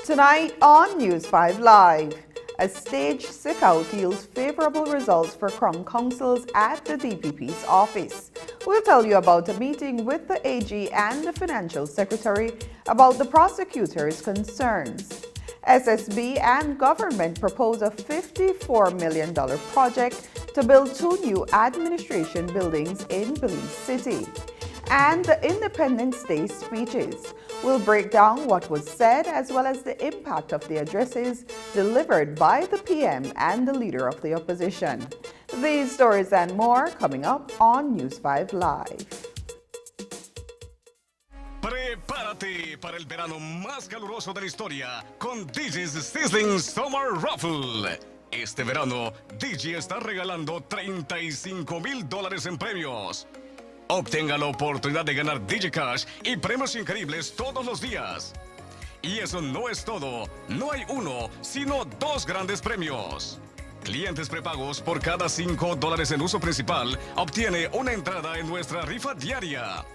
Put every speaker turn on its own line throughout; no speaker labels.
Tonight on News 5 Live, a staged sick-out yields favorable results for Crown Councils at the DPP's office. We'll tell you about a meeting with the AG and the Financial Secretary about the prosecutor's concerns. SSB and government propose a $54 million project to build 2 new administration buildings in Belize City. And the Independence Day speeches will break down what was said as well as the impact of the addresses delivered by the PM and the Leader of the Opposition. These stories and more coming up on News 5 Live.
Prepárate para el verano más caluroso de la historia con DJ's Sizzling Summer Raffle. Este verano, DJ está regalando $35,000 en premios. Obtenga la oportunidad de ganar DJ Cash y premios increíbles todos los días. Y eso no es todo. No hay uno, sino 2 grandes premios. Clientes prepagos por cada $5 en uso principal obtiene una entrada en nuestra rifa diaria.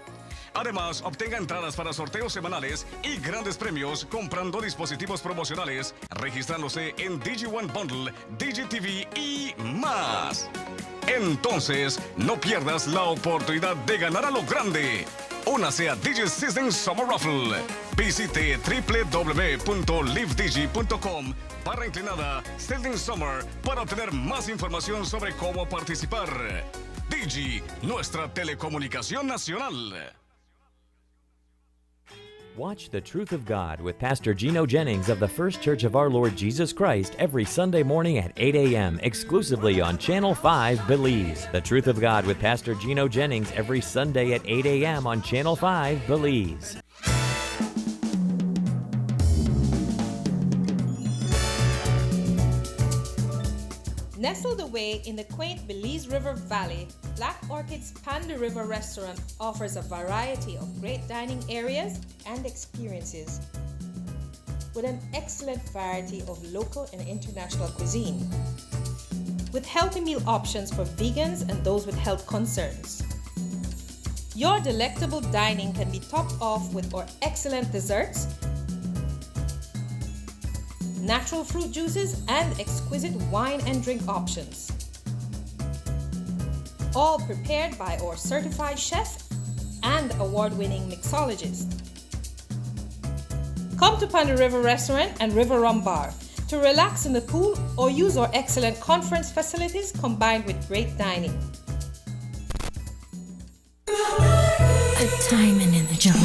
Además, obtenga entradas para sorteos semanales y grandes premios comprando dispositivos promocionales, registrándose en DigiOne Bundle, DigiTV y más. Entonces, no pierdas la oportunidad de ganar a lo grande. Únase a Digi Sizzling Summer Raffle. Visite www.livedigi.com/inclinada/Sizzling Summer para obtener más información sobre cómo participar. Digi, nuestra telecomunicación nacional.
Watch The Truth of God with Pastor Gino Jennings of the First Church of Our Lord Jesus Christ every Sunday morning at 8 a.m. exclusively on Channel 5 Belize. The Truth of God with Pastor Gino Jennings every Sunday at 8 a.m. on Channel 5 Belize.
Nestled away in the quaint Belize River Valley, Black Orchid's Panda River Restaurant offers a variety of great dining areas and experiences with an excellent variety of local and international cuisine, with healthy meal options for vegans and those with health concerns. Your delectable dining can be topped off with our excellent desserts, natural fruit juices, and exquisite wine and drink options. All prepared by our certified chef and award-winning mixologist. Come to Panda River Restaurant and River Rum Bar to relax in the pool or use our excellent conference facilities combined with great dining.
A diamond in the jungle.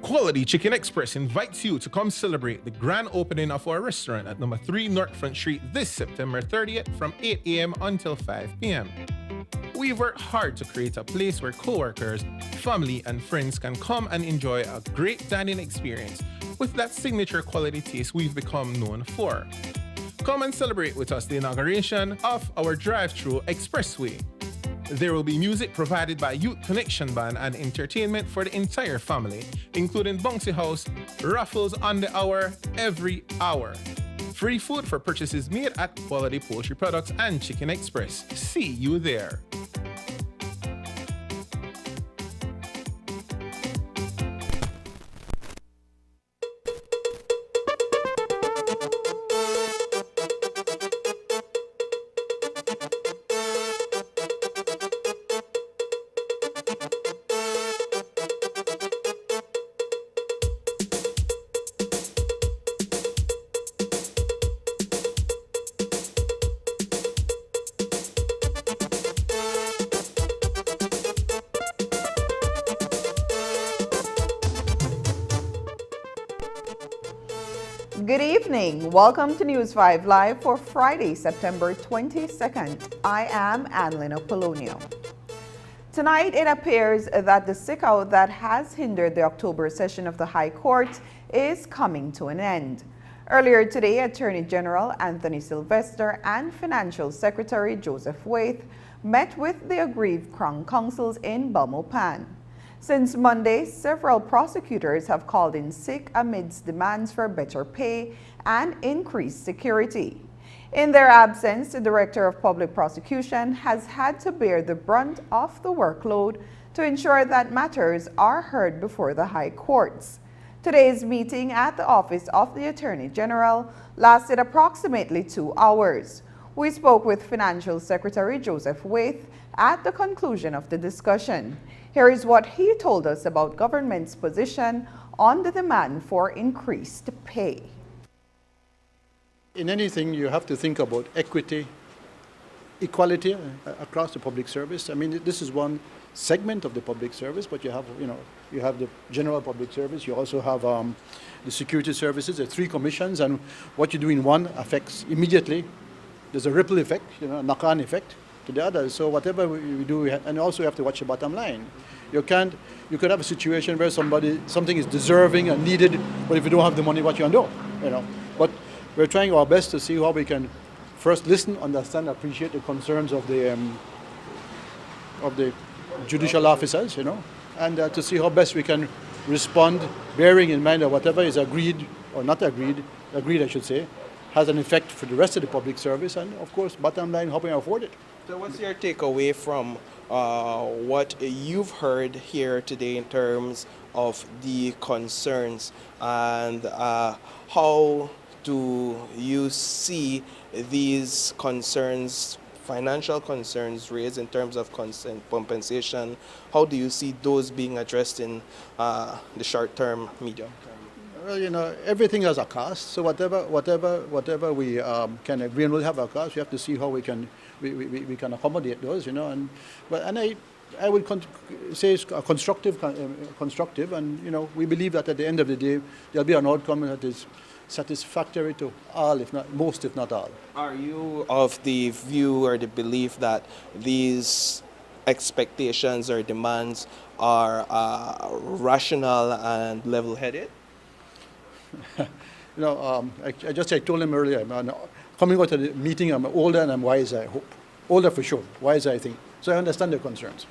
Quality Chicken Express invites you to come celebrate the grand opening of our restaurant at number 3 North Front Street this September 30th from 8 a.m. until 5 p.m. We've worked hard to create a place where coworkers, family, and friends can come and enjoy a great dining experience with that signature quality taste we've become known for. Come and celebrate with us the inauguration of our drive-thru expressway. There will be music provided by Youth Connection Band and entertainment for the entire family, including bouncy house, raffles on the hour, every hour. Free food for purchases made at Quality Poultry Products and Chicken Express. See you there.
Good evening. Welcome to News 5 Live for Friday, September 22nd. I am Annalyn Apolonio. Tonight, it appears that the sickout that has hindered the October session of the High Court is coming to an end. Earlier today, Attorney General Anthony Sylvester and Financial Secretary Joseph Waith met with the aggrieved Crown Councils in Belmopan. Since Monday, several prosecutors have called in sick amidst demands for better pay and increased security. In their absence, the Director of Public Prosecution has had to bear the brunt of the workload to ensure that matters are heard before the High Courts. Today's meeting at the Office of the Attorney General lasted approximately 2 hours. We spoke with Financial Secretary Joseph Waith at the conclusion of the discussion. Here is what he told us about government's position on the demand for increased pay.
In anything, you have to think about equity, equality across the public service. I mean, this is one segment of the public service, but you have the general public service. You also have the security services. There are 3 commissions, and what you do in one affects immediately. There's a ripple effect, a knock-on effect to the others. So whatever we do, and also you have to watch the bottom line. You could have a situation where something is deserving and needed, but if you don't have the money, what you do? But we're trying our best to see how we can first listen, understand, appreciate the concerns of the judicial officers, and to see how best we can respond, bearing in mind that whatever is agreed or not agreed I should say, has an effect for the rest of the public service, and of course, bottom line, how we afford it.
So what's your takeaway from what you've heard here today in terms of the concerns, and how do you see these concerns, financial concerns raised in terms of compensation, how do you see those being addressed in the short term, medium term?
Well, everything has a cost. So whatever we can agree on will have a cost. We have to see how we can accommodate those. I would say it's constructive, and we believe that at the end of the day there'll be an outcome that is satisfactory to all, if not most, if not all.
Are you of the view or the belief that these expectations or demands are rational and level-headed?
I told him earlier, coming out of the meeting, I'm older and I'm wiser, I hope. Older for sure, wiser, I think. So I understand their concerns.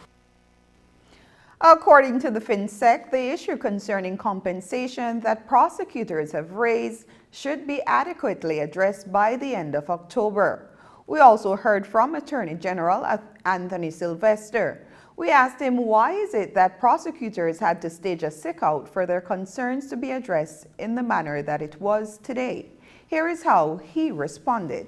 According to the FinSec, the issue concerning compensation that prosecutors have raised should be adequately addressed by the end of October. We also heard from Attorney General Anthony Sylvester. We asked him why is it that prosecutors had to stage a sick-out for their concerns to be addressed in the manner that it was today. Here is how he responded.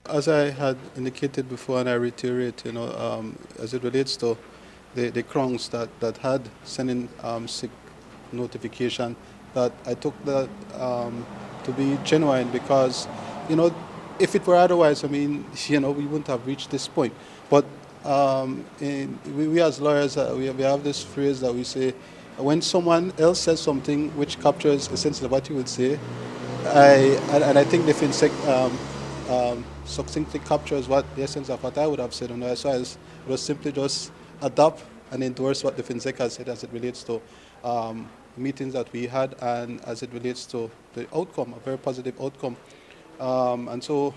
As I had indicated before, and I reiterate, as it relates to the Crowns that had sent in sick notification, that I took that to be genuine because, if it were otherwise, we wouldn't have reached this point. But we as lawyers, we have this phrase that we say, when someone else says something which captures essentially what you would say, I think the FinSec succinctly captures what the essence of what I would have said. And so it was simply just adopt and endorse what the FinSec has said as it relates to meetings that we had and as it relates to the outcome, a very positive outcome. And so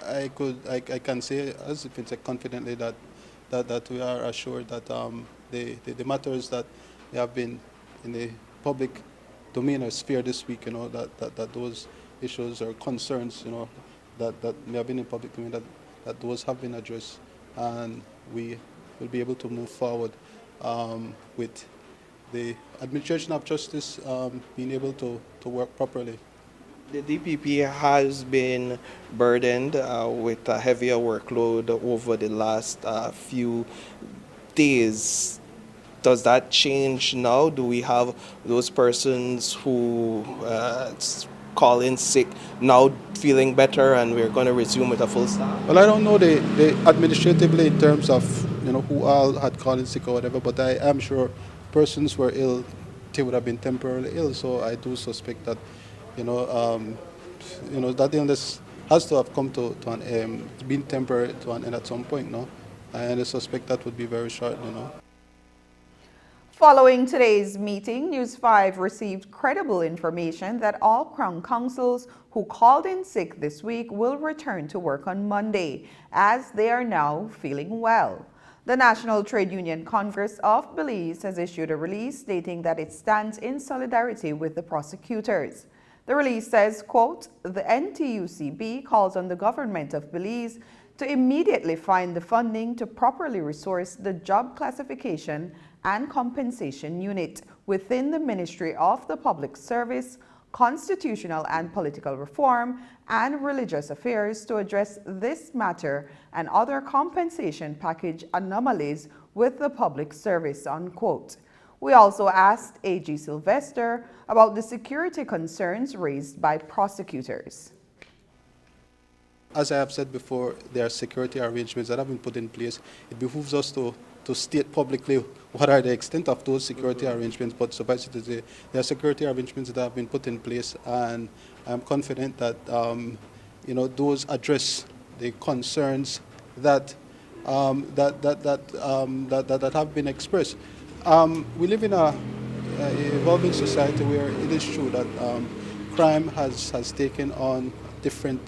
I can say as the FinSec confidently that we are assured that the matters that have been in the public domain or sphere this week, that those issues or concerns, that may have been in public domain, that those have been addressed, and we will be able to move forward with the administration of justice being able to work properly.
The DPP has been burdened with a heavier workload over the last few days. Does that change now? Do we have those persons who call in sick now feeling better and we're going to resume with a full staff?
Well, I don't know the administratively in terms of who all had called in sick or whatever, but I am sure persons were ill, they would have been temporarily ill. So I do suspect that that illness has to have come to an been temporary to an end at some point, no? And I suspect that would be very short,
Following today's meeting, News 5 received credible information that all Crown Councils who called in sick this week will return to work on Monday, as they are now feeling well. The National Trade Union Congress of Belize has issued a release stating that it stands in solidarity with the prosecutors. The release says, quote, the NTUCB calls on the government of Belize to immediately find the funding to properly resource the job classification and compensation unit within the Ministry of the Public Service, Constitutional and Political Reform, and Religious Affairs to address this matter and other compensation package anomalies with the public service, unquote. We also asked AG Sylvester about the security concerns raised by prosecutors.
As I have said before, there are security arrangements that have been put in place. It behooves us to state publicly what are the extent of those security arrangements, but suffice it to say, there are security arrangements that have been put in place, and I'm confident that those address the concerns that that have been expressed. We live in a evolving society where it is true that crime has taken on different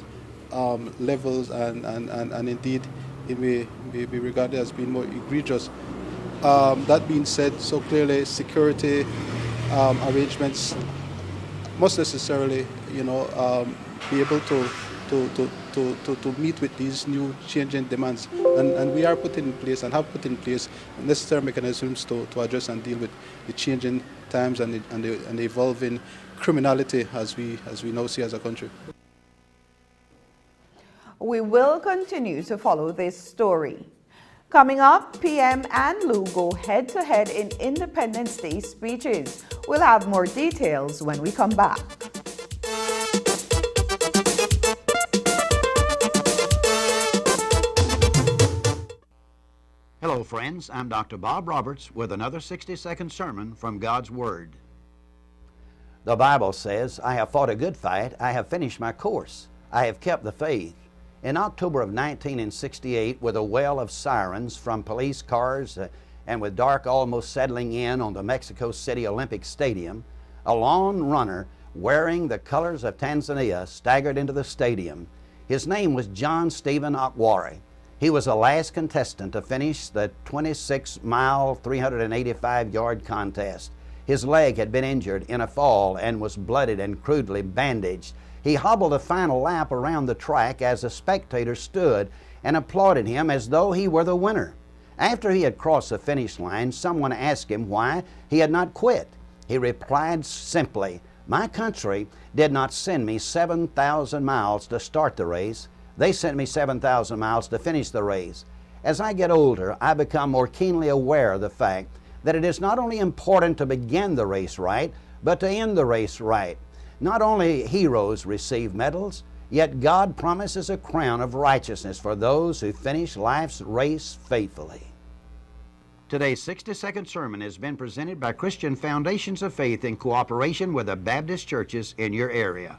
levels, and indeed it may be regarded as being more egregious. That being said, so clearly security arrangements must necessarily, be able to meet with these new changing demands, and we are putting in place and have put in place necessary mechanisms to address and deal with the changing times and the evolving criminality as we now see as a country.
We will continue to follow this story. Coming up, PM and Lou go head-to-head in Independence Day speeches. We'll have more details when we come back.
Hello, friends. I'm Dr. Bob Roberts with another 60-second sermon from God's Word. The Bible says, I have fought a good fight, I have finished my course, I have kept the faith. In October of 1968, with a wail of sirens from police cars and with dark almost settling in on the Mexico City Olympic Stadium, a lone runner wearing the colors of Tanzania staggered into the stadium. His name was John Stephen Akwari. He was the last contestant to finish the 26-mile, 385-yard contest. His leg had been injured in a fall and was blooded and crudely bandaged. He hobbled a final lap around the track as the spectators stood and applauded him as though he were the winner. After he had crossed the finish line, someone asked him why he had not quit. He replied simply, "My country did not send me 7,000 miles to start the race. They sent me 7,000 miles to finish the race." As I get older, I become more keenly aware of the fact that it is not only important to begin the race right, but to end the race right. Not only heroes receive medals, yet God promises a crown of righteousness for those who finish life's race faithfully. Today's 60-second sermon has been presented by Christian Foundations of Faith in cooperation with the Baptist churches in your area.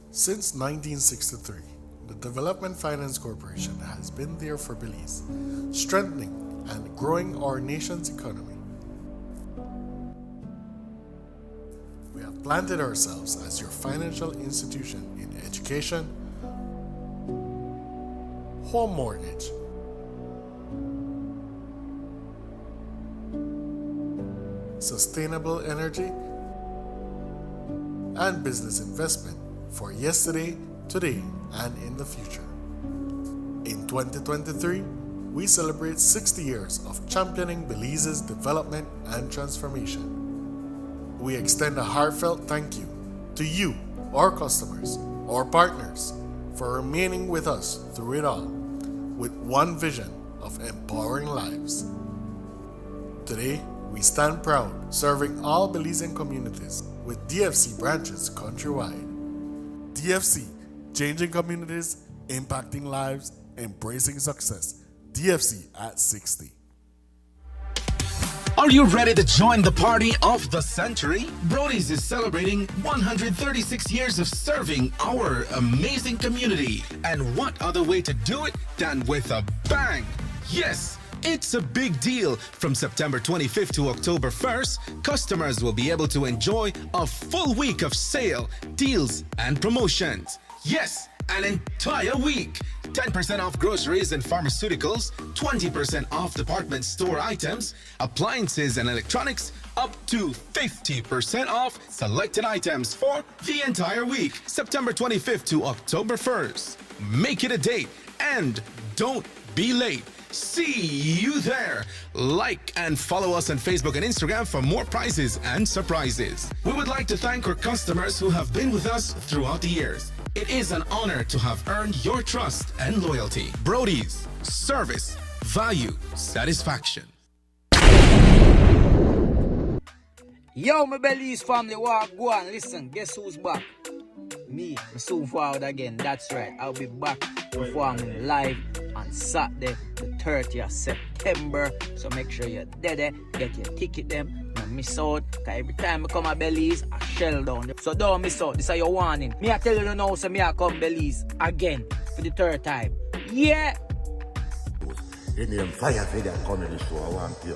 Since 1963, the Development Finance Corporation has been there for Belize, strengthening and growing our nation's economy. We have planted ourselves as your financial institution in education, home mortgage, sustainable energy, and business investment for yesterday, today, and in the future. In 2023, we celebrate 60 years of championing Belize's development and transformation. We extend a heartfelt thank you to you, our customers, our partners, for remaining with us through it all, with one vision of empowering lives. Today, we stand proud, serving all Belizean communities with DFC branches countrywide. DFC, changing communities, impacting lives, embracing success. DFC at 60.
Are you ready to join the party of the century? Brody's is celebrating 136 years of serving our amazing community. And what other way to do it than with a bang? Yes! It's a big deal. From September 25th to October 1st, customers will be able to enjoy a full week of sale, deals, and promotions. Yes, an entire week. 10% off groceries and pharmaceuticals, 20% off department store items, appliances and electronics, up to 50% off selected items for the entire week, September 25th to October 1st. Make it a date and don't be late. See you there. Like and follow us on Facebook and Instagram for more prizes and surprises. We would like to thank our customers who have been with us throughout the years. It is an honor to have earned your trust and loyalty. Brody's, service, value, satisfaction.
Yo, my Belize family, walk, go on, listen, guess who's back? Me, soon forward again, that's right. I'll be back performing live on Saturday, the 30th of September. So make sure you're there, get your ticket them, don't miss out. Cause every time I come to Belize, I shell down. So don't miss out, this is your warning. Me I tell you now, so me I come Belize again for the third time. Yeah!
You need fire for that comedy show, I want you.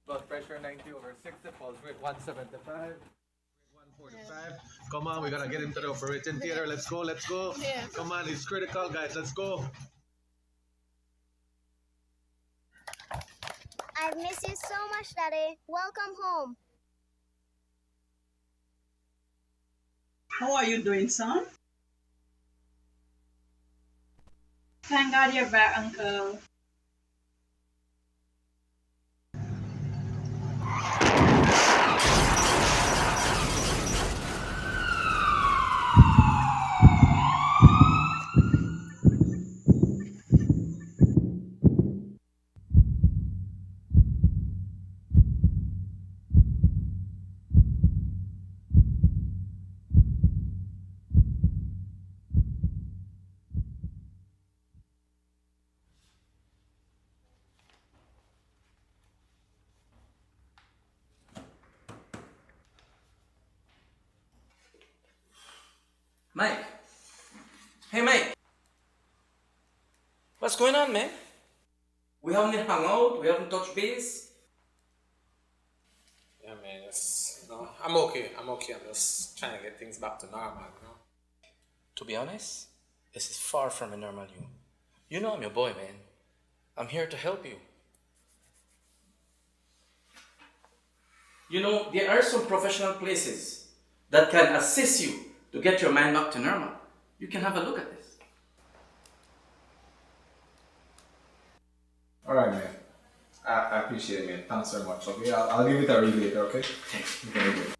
Blood pressure 90/60, pulse rate 175, 145. Come on, we gotta get him to the operating theater. Let's go, let's go. Yeah. Come on, it's critical, guys. Let's go.
I've missed you so much, Daddy. Welcome home.
How are you doing, son? Thank God you're back, Uncle.
Mike. Hey, Mike. What's going on, man? We haven't hung out. We haven't touched base.
Yeah, man. I'm okay. I'm just trying to get things back to normal,
To be honest, this is far from a normal you. You know I'm your boy, man. I'm here to help you. You know, there are some professional places that can assist you to get your mind back to normal. You can have a look at this.
All right, man. I appreciate it, man. Thanks very much. Okay, I'll give it a read later, okay?
Thanks.
You can read it.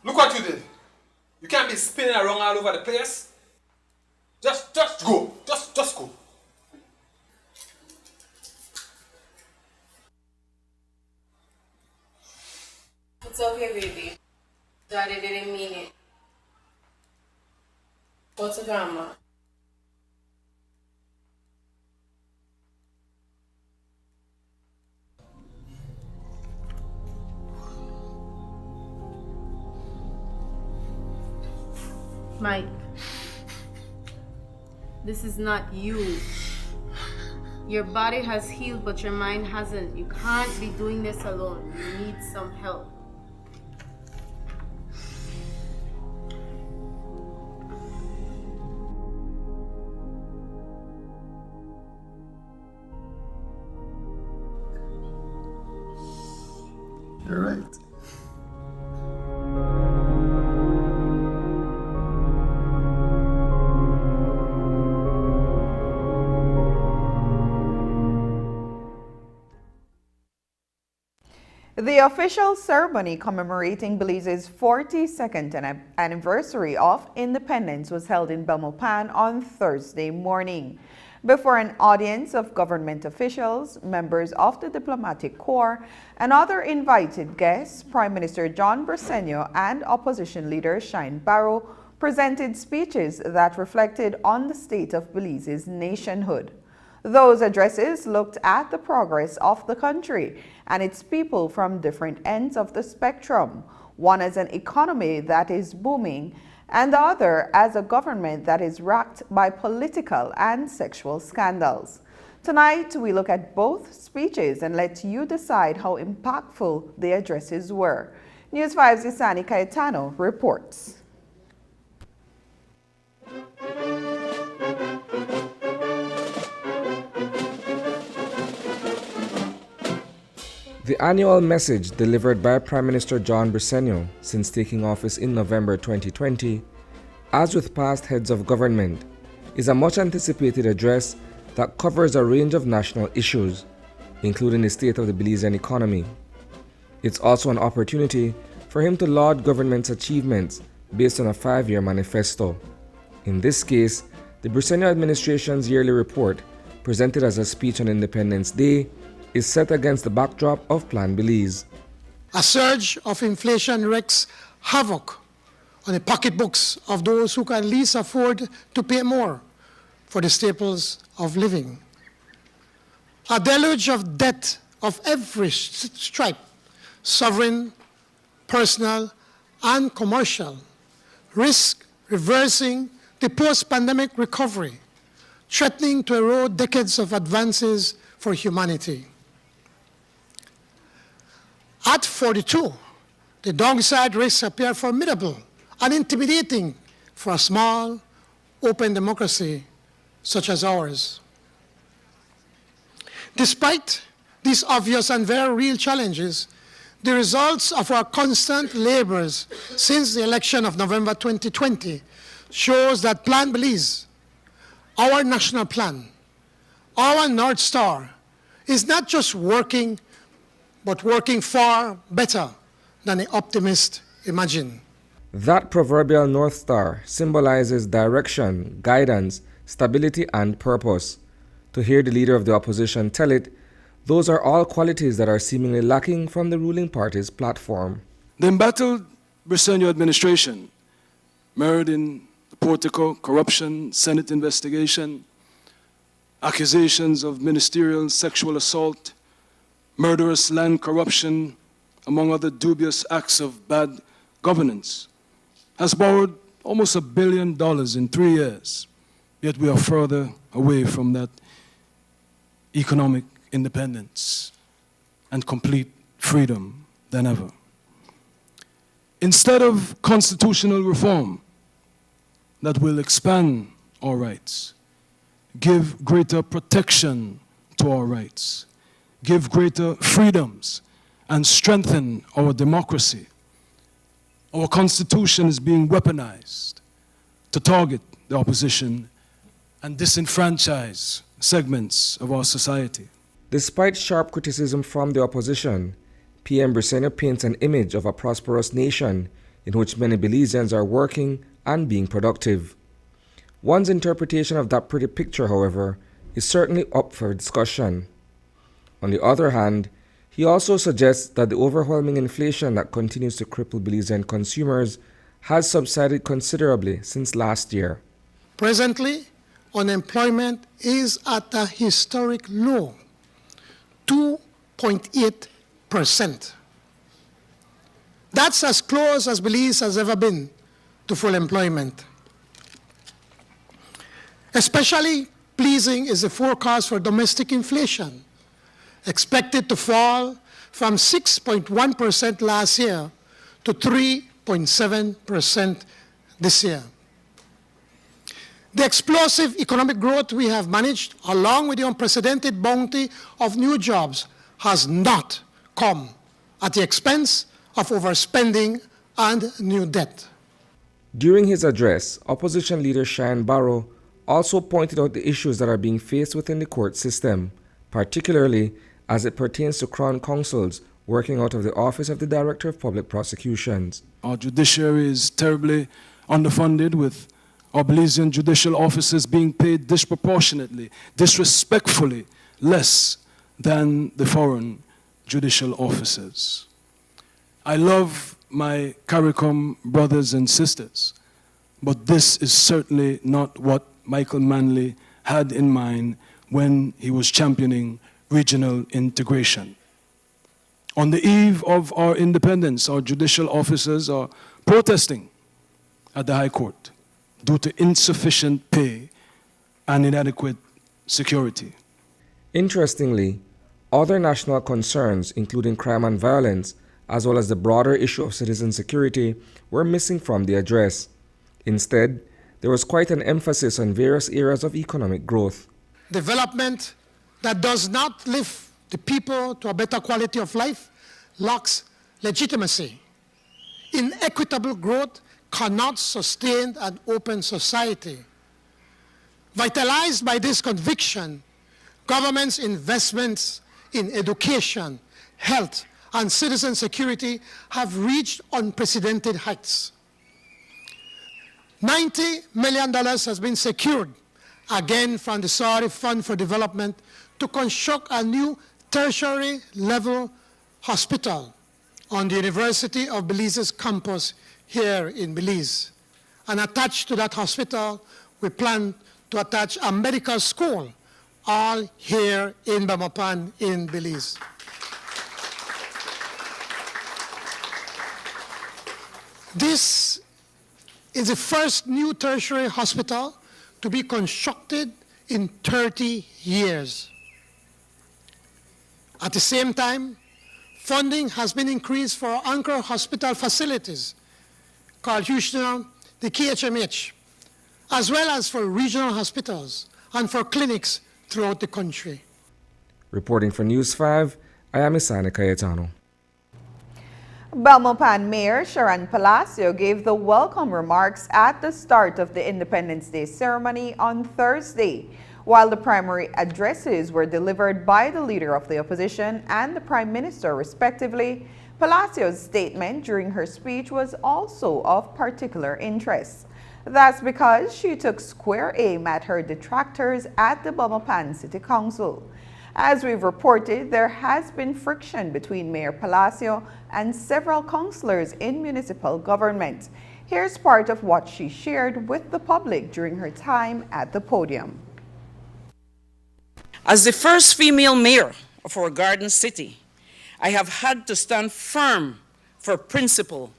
Look what you did. You can't be spinning around all over the place. Just go. Just go.
It's okay, baby. Daddy didn't mean it. What's a grandma?
Mike, this is not you. Your body has healed, but your mind hasn't. You can't be doing this alone. You need some help.
You're right.
The official ceremony commemorating Belize's 42nd anniversary of independence was held in Belmopan on Thursday morning. Before an audience of government officials, members of the diplomatic corps, and other invited guests, Prime Minister John Briceño and opposition leader Shine Barrow presented speeches that reflected on the state of Belize's nationhood. Those addresses looked at the progress of the country and its people from different ends of the spectrum, one as an economy that is booming and the other as a government that is racked by political and sexual scandals. Tonight, we look at both speeches and let you decide how impactful the addresses were. News 5's Isani Cayetano reports.
The annual message delivered by Prime Minister John Briceño since taking office in November 2020, as with past heads of government, is a much anticipated address that covers a range of national issues, including the state of the Belizean economy. It's also an opportunity for him to laud government's achievements based on a 5-year manifesto. In this case, the Briceño administration's yearly report, presented as a speech on Independence Day, is set against the backdrop of Plan Belize.
A surge of inflation wreaks havoc on the pocketbooks of those who can least afford to pay more for the staples of living. A deluge of debt of every stripe, sovereign, personal, and commercial, risk reversing the post-pandemic recovery, threatening to erode decades of advances for humanity. At 42, the downside risks appear formidable and intimidating for a small, open democracy such as ours. Despite these obvious and very real challenges, the results of our constant labors since the election of November 2020 shows that Plan Belize, our national plan, our North Star, is not just working, but working far better than the optimists imagine.
That proverbial North Star symbolizes direction, guidance, stability, and purpose. To hear the leader of the opposition tell it, those are all qualities that are seemingly lacking from the ruling party's platform.
The embattled Briceño administration, mired in the Portico, corruption, Senate investigation, accusations of ministerial sexual assault, murderous land corruption, among other dubious acts of bad governance, has borrowed almost $1 billion in 3 years, yet we are further away from that economic independence and complete freedom than ever. Instead of constitutional reform that will expand our rights, give greater protection to our rights, give greater freedoms, and strengthen our democracy, our Constitution is being weaponized to target the opposition and disenfranchise segments of our society.
Despite sharp criticism from the opposition, PM Briceño paints an image of a prosperous nation in which many Belizeans are working and being productive. One's interpretation of that pretty picture, however, is certainly up for discussion. On the other hand, he also suggests that the overwhelming inflation that continues to cripple Belizean consumers has subsided considerably since last year.
Presently, unemployment is at a historic low, 2.8%. That's as close as Belize has ever been to full employment. Especially pleasing is the forecast for domestic inflation, expected to fall from 6.1% last year to 3.7% this year. The explosive economic growth we have managed, along with the unprecedented bounty of new jobs, has not come at the expense of overspending and new debt.
During his address, opposition leader Cheyenne Barrow also pointed out the issues that are being faced within the court system, particularly as it pertains to Crown counsels working out of the Office of the Director of Public Prosecutions.
Our judiciary is terribly underfunded, with our Belizean judicial officers being paid disproportionately, disrespectfully less than the foreign judicial officers. I love my CARICOM brothers and sisters, but this is certainly not what Michael Manley had in mind when he was championing regional integration. On the eve of our independence, our judicial officers are protesting at the High Court due to insufficient pay and inadequate security.
Interestingly, other national concerns, including crime and violence, as well as the broader issue of citizen security, were missing from the address. Instead, there was quite an emphasis on various areas of economic growth.
Development that does not lift the people to a better quality of life lacks legitimacy. Inequitable growth cannot sustain an open society. Vitalized by this conviction, government's investments in education, health, and citizen security have reached unprecedented heights. $90 million has been secured, again from the Saudi Fund for Development, to construct a new tertiary-level hospital on the University of Belize's campus here in Belize. And attached to that hospital, we plan to attach a medical school, all here in Bamapan in Belize. This is the first new tertiary hospital to be constructed in 30 years. At the same time, funding has been increased for anchor hospital facilities called Houston, the KHMH, as well as for regional hospitals and for clinics throughout the country.
Reporting for News 5, I am Isani Cayetano.
Belmopan Mayor Sharon Palacio gave the welcome remarks at the start of the Independence Day ceremony on Thursday, while the primary addresses were delivered by the Leader of the Opposition and the Prime Minister, respectively. Palacio's statement during her speech was also of particular interest. That's because she took square aim at her detractors at the Belmopan City Council. As we've reported, there has been friction between Mayor Palacio and several councillors in municipal government. Here's part of what she shared with the public during her time at the podium.
As the first female mayor of our garden city, I have had to stand firm for principle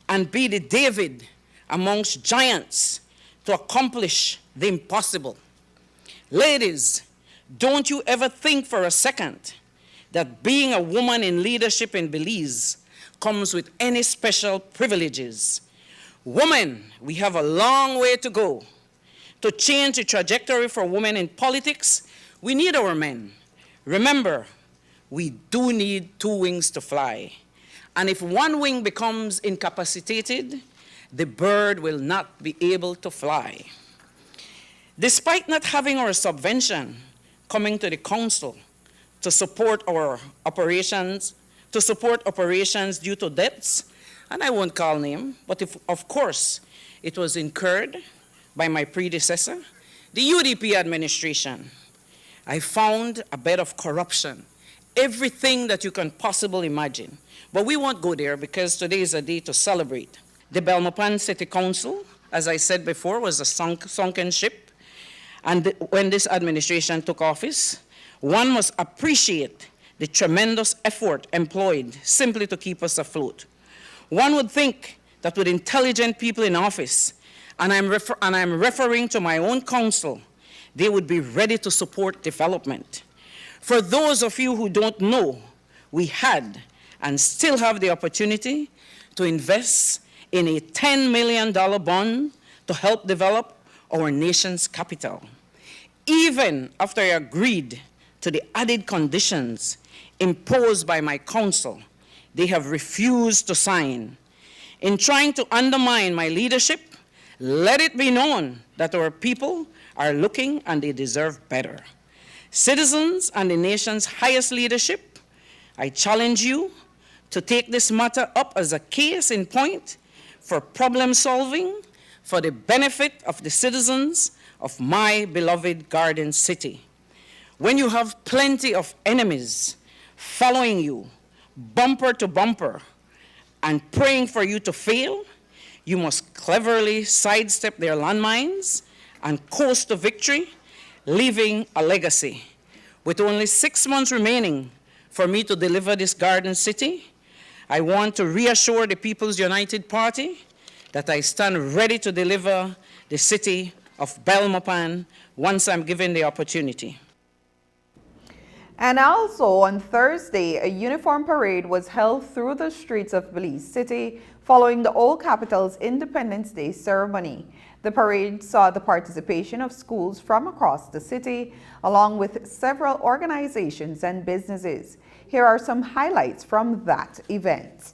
and be the David amongst giants to accomplish the impossible. Ladies, don't you ever think for a second that being a woman in leadership in Belize comes with any special privileges. Women, we have a long way to go. To change the trajectory for women in politics, we need our men. Remember, we do need two wings to fly. And if one wing becomes incapacitated, the bird will not be able to fly. Despite not having our subvention coming to the council to support our operations, due to debts, and I won't call name, but of course, it was incurred by my predecessor, the UDP administration. I found a bed of corruption, everything that you can possibly imagine. But we won't go there because today is a day to celebrate. The Belmopan City Council, as I said before, was a sunken ship. And when this administration took office, one must appreciate the tremendous effort employed simply to keep us afloat. One would think that with intelligent people in office, and I'm referring to my own council, they would be ready to support development. For those of you who don't know, we had and still have the opportunity to invest in a $10 million bond to help develop our nation's capital. Even after I agreed to the added conditions imposed by my council, they have refused to sign. In trying to undermine my leadership, let it be known that our people are looking and they deserve better. Citizens and the nation's highest leadership, I challenge you to take this matter up as a case in point for problem solving for the benefit of the citizens of my beloved garden city. When you have plenty of enemies following you, bumper to bumper, and praying for you to fail, you must cleverly sidestep their landmines and coast to victory, leaving a legacy. With only 6 months remaining for me to deliver this garden city, I want to reassure the People's United Party that I stand ready to deliver the city of Belmopan once I'm given the opportunity.
And also on Thursday, a uniform parade was held through the streets of Belize City following the Old Capital's Independence Day ceremony. The parade saw the participation of schools from across the city, along with several organizations and businesses. Here are some highlights from that event.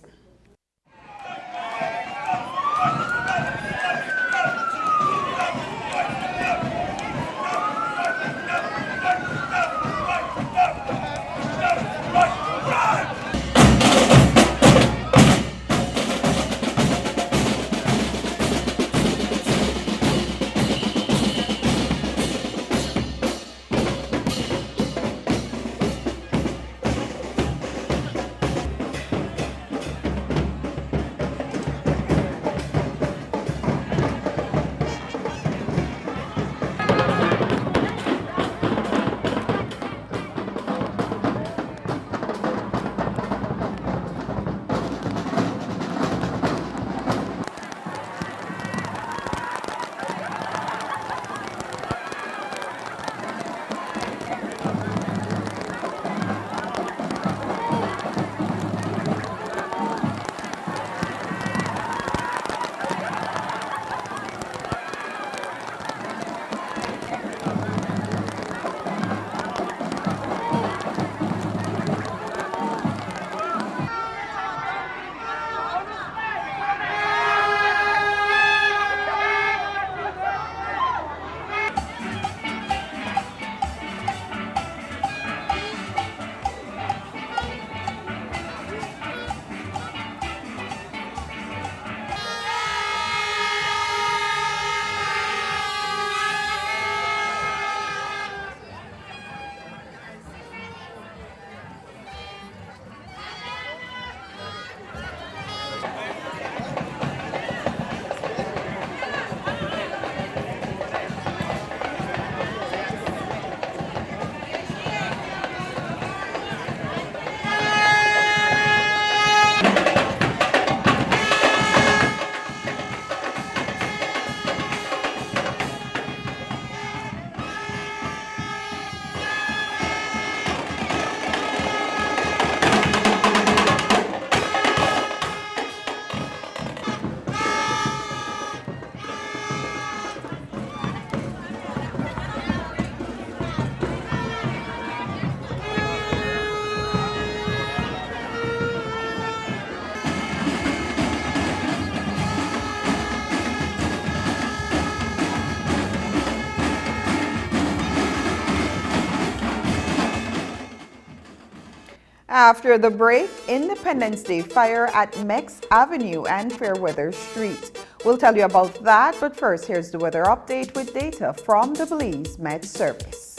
After the break, Independence Day fire at Mex Avenue and Fairweather Street. We'll tell you about that, but first, here's the weather update with data from the Belize Met Service.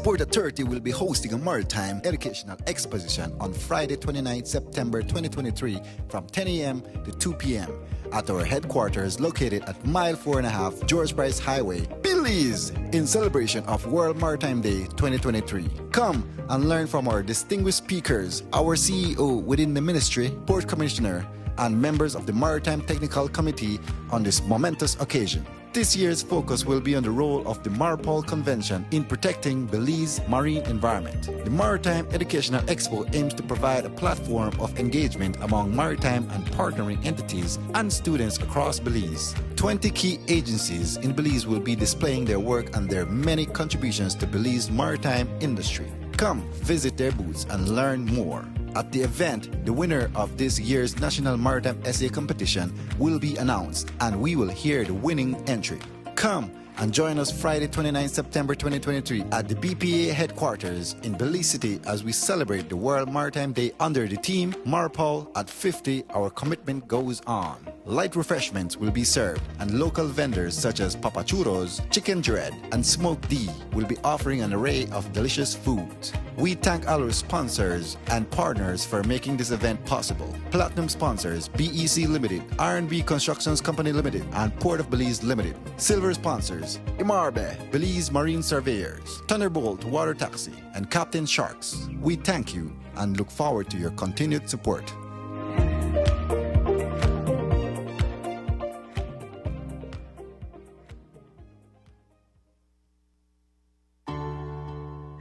Port Authority will be hosting a maritime educational exposition on Friday 29 September 2023 from 10 a.m. to 2 p.m. at our headquarters located at mile 4.5 George Price Highway, Belize, in celebration of World Maritime Day 2023. Come and learn from our distinguished speakers, our CEO within the ministry, Port Commissioner, and members of the Maritime Technical Committee on this momentous occasion. This year's focus will be on the role of the Municipal Convention in protecting Belize's marine environment. The Maritime Educational Expo aims to provide a platform of engagement among maritime and partnering entities and students across Belize. 20 key agencies in Belize will be displaying their work and their many contributions to Belize's maritime industry. Come visit their booths and learn more. At the event, the winner of this year's National Maritime Essay Competition will be announced, and we will hear the winning entry. Come and join us Friday 29 September 2023 at the BPA headquarters in Belize City as we celebrate the World Maritime Day under the theme Municipal at 50, our commitment goes on. Light refreshments will be served, and local vendors such as Papa Churros, Chicken Dread, and Smoked D will be offering an array of delicious foods. We thank our sponsors and partners for making this event possible. Platinum sponsors BEC Limited, R&B Constructions Company Limited, and Port of Belize Limited. Silver sponsors Imarbe, Belize Marine Surveyors, Thunderbolt Water Taxi, and Captain Sharks. We thank you and look forward to your continued support.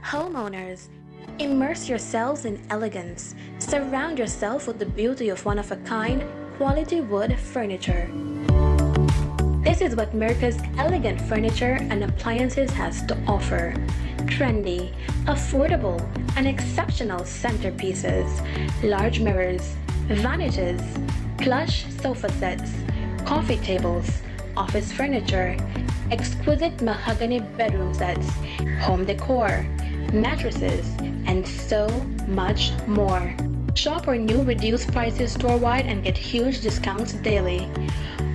Homeowners, immerse yourselves in elegance. Surround yourself with the beauty of one-of-a-kind, quality wood furniture. This is what America's elegant furniture and appliances has to offer. Trendy, affordable, and exceptional centerpieces, large mirrors, vanities, plush sofa sets, coffee tables, office furniture, exquisite mahogany bedroom sets, home decor, mattresses, and so much more. Shop our new reduced prices store-wide and get huge discounts daily.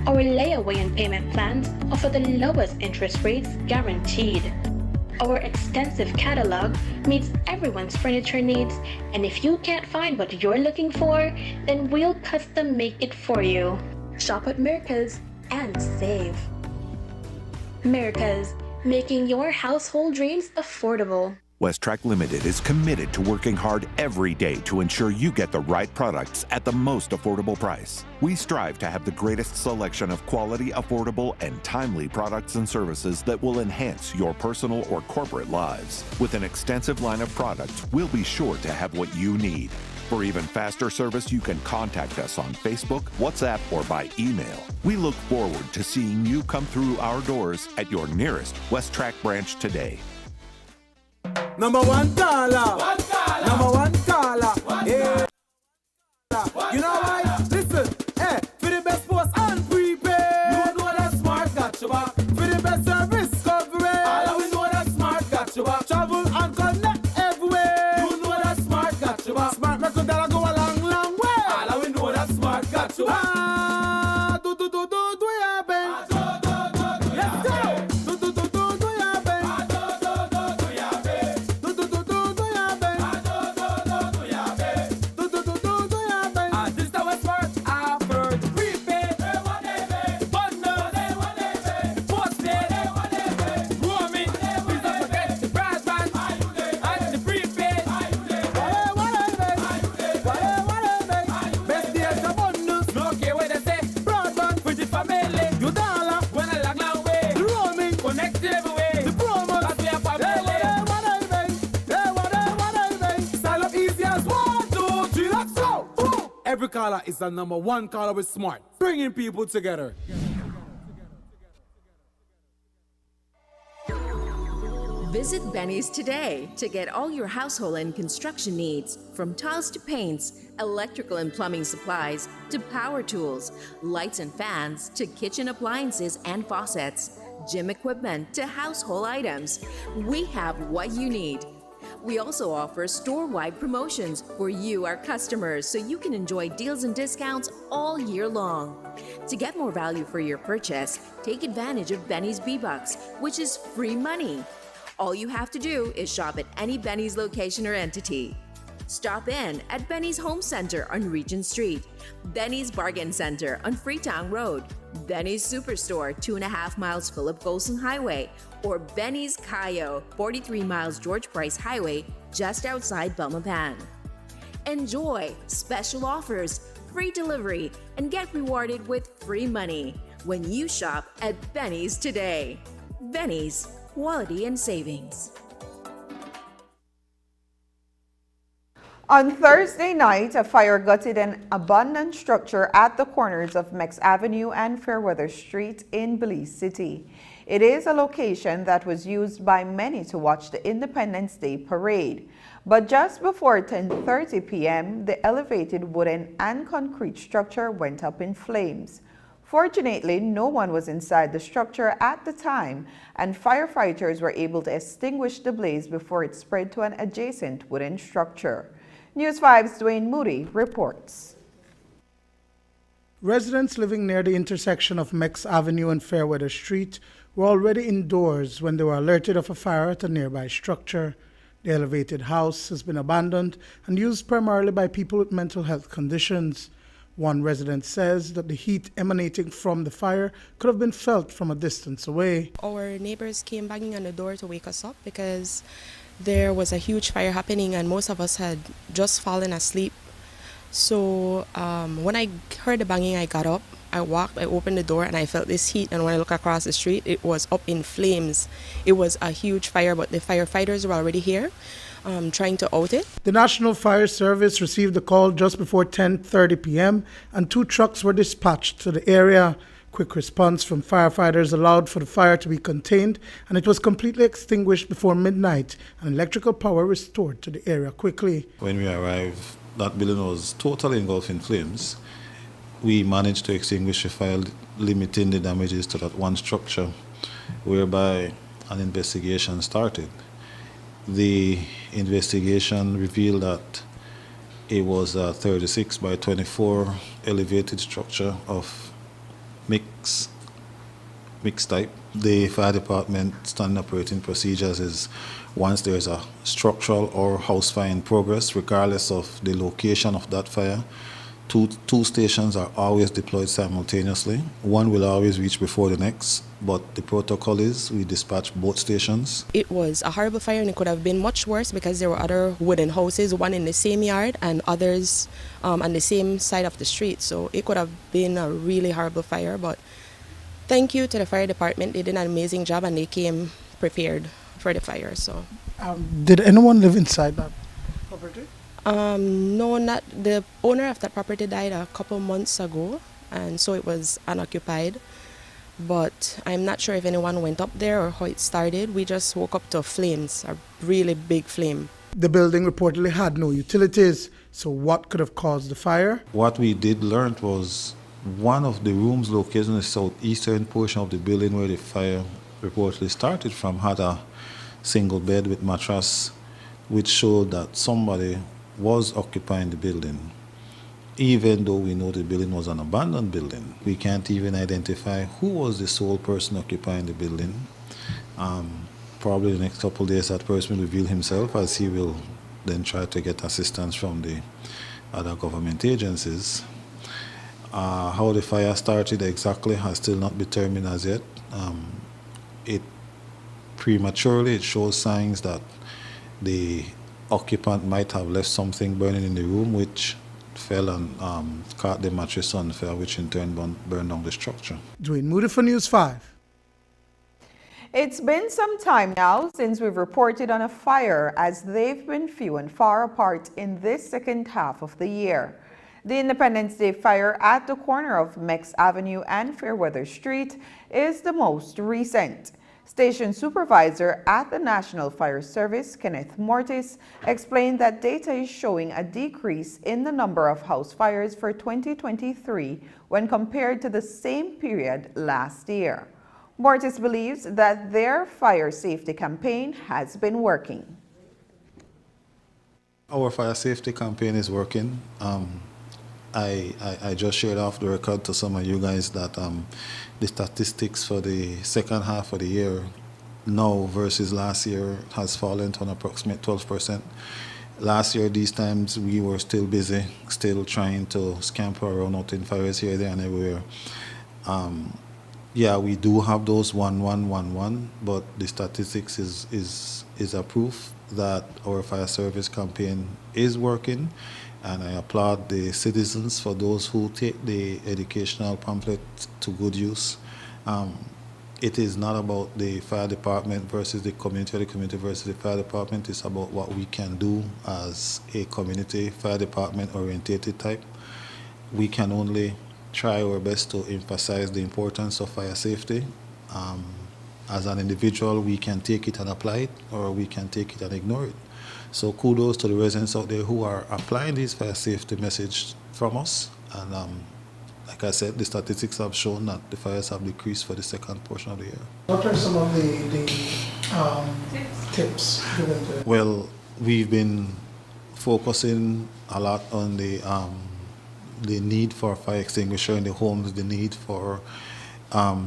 Our layaway and payment plans offer the lowest interest rates guaranteed. Our extensive catalog meets everyone's furniture needs, and if you can't find what you're looking for, then we'll custom make it for you. Shop at Mirka's and save. Mirka's, making your household dreams affordable.
Westrac Limited is committed to working hard every day to ensure you get the right products at the most affordable price. We strive to have the greatest selection of quality, affordable, and timely products and services that will enhance your personal or corporate lives. With an extensive line of products, we'll be sure to have what you need. For even faster service, you can contact us on Facebook, WhatsApp, or by email. We look forward to seeing you come through our doors at your nearest Westrac branch today.
Number one caller. Number one caller. Yeah. You know why? Listen, for the best post and prepaid. You know that smart got you back. For the best service coverage. All we know that smart got you back. Travel and connect everywhere. You know that smart got you back. Smart record that'll go a long, long way. All we know that smart got you back. Do ya, Ben? Let's go. Do ya, Ben? Every caller is the #1 caller with smart, bringing people together.
Visit Benny's today to get all your household and construction needs, from tiles to paints, electrical and plumbing supplies to power tools, lights and fans to kitchen appliances and faucets, gym equipment to household items. We have what you need. We also offer store-wide promotions for you, our customers, so you can enjoy deals and discounts all year long. To get more value for your purchase, take advantage of Benny's B-Bucks, which is free money. All you have to do is shop at any Benny's location or entity. Stop in at Benny's Home Center on Regent Street, Benny's Bargain Center on Freetown Road, Benny's Superstore 2.5 miles Philip Golson Highway, or Benny's Cayo 43 miles George Price Highway just outside Belmopan. Enjoy special offers, free delivery, and get rewarded with free money when you shop at Benny's today. Benny's, quality and savings.
On Thursday night, a fire gutted an abandoned structure at the corners of Mex Avenue and Fairweather Street in Belize City. It is a location that was used by many to watch the Independence Day parade. But just before 10:30 p.m., the elevated wooden and concrete structure went up in flames. Fortunately, no one was inside the structure at the time, and firefighters were able to extinguish the blaze before it spread to an adjacent wooden structure. News 5's Dwayne Moody reports.
Residents living near the intersection of Mex Avenue and Fairweather Street were already indoors when they were alerted of a fire at a nearby structure. The elevated house has been abandoned and used primarily by people with mental health conditions. One resident says that the heat emanating from the fire could have been felt from a distance away.
Our neighbors came banging on the door to wake us up because there was a huge fire happening and most of us had just fallen asleep. So when I heard the banging, I got up, I walked, I opened the door and I felt this heat, and when I looked across the street, it was up in flames. It was a huge fire, but the firefighters were already here trying to out it.
The National Fire Service received a call just before 10:30 p.m. and 2 trucks were dispatched to the area. Quick response from firefighters allowed for the fire to be contained, and it was completely extinguished before midnight and electrical power restored to the area quickly.
When we arrived, that building was totally engulfed in flames. We managed to extinguish the fire, limiting the damages to that one structure, whereby an investigation started. The investigation revealed that it was a 36 by 24 elevated structure of mixed type. The fire department standard operating procedures is once there's a structural or house fire in progress, regardless of the location of that fire, two stations are always deployed simultaneously. One will always reach before the next, but the protocol is we dispatch both stations.
It was a horrible fire and it could have been much worse because there were other wooden houses, one in the same yard and others on the same side of the street. So it could have been a really horrible fire, but thank you to the fire department. They did an amazing job and they came prepared for the fire. So,
did anyone live inside that property?
No, not the owner of that property died a couple months ago, and so it was unoccupied. But I'm not sure if anyone went up there or how it started. We just woke up to flames, a really big flame.
The building reportedly had no utilities, so what could have caused the fire?
What we did learn was one of the rooms located in the southeastern portion of the building where the fire reportedly started from had a single bed with mattress, which showed that somebody was occupying the building. Even though we know the building was an abandoned building, we can't even identify who was the sole person occupying the building. Probably the next couple of days that person will reveal himself, as he will then try to get assistance from the other government agencies. How the fire started exactly has still not been determined as yet. It shows signs that the occupant might have left something burning in the room, which fell and caught the mattress on fire, which in turn burned down the structure.
Dwayne Moody for News 5.
It's been some time now since we've reported on a fire, as they've been few and far apart in this second half of the year. The Independence Day fire at the corner of Mex Avenue and Fairweather Street is the most recent. Station supervisor at the National Fire Service, Kenneth Mortis, explained that data is showing a decrease in the number of house fires for 2023 when compared to the same period last year. Mortis believes that their fire safety campaign has been working.
Our fire safety campaign is working. I just shared off the record to some of you guys that the statistics for the second half of the year now versus last year has fallen to an approximate 12%. Last year, these times, we were still busy, still trying to scamper around out in fires here, there, and everywhere. Yeah, we do have those 1111, but the statistics is a proof that our fire service campaign is working. And I applaud the citizens for those who take the educational pamphlet to good use. It is not about the fire department versus the community or the community versus the fire department. It's about what we can do as a community fire department orientated type. We can only try our best to emphasize the importance of fire safety. As an individual, we can take it and apply it, or we can take it and ignore it. So kudos to the residents out there who are applying these fire safety message from us. And like I said, the statistics have shown that the fires have decreased for the second portion of the year.
What are some of the tips given to?
Well, we've been focusing a lot on the need for fire extinguisher in the homes, the need for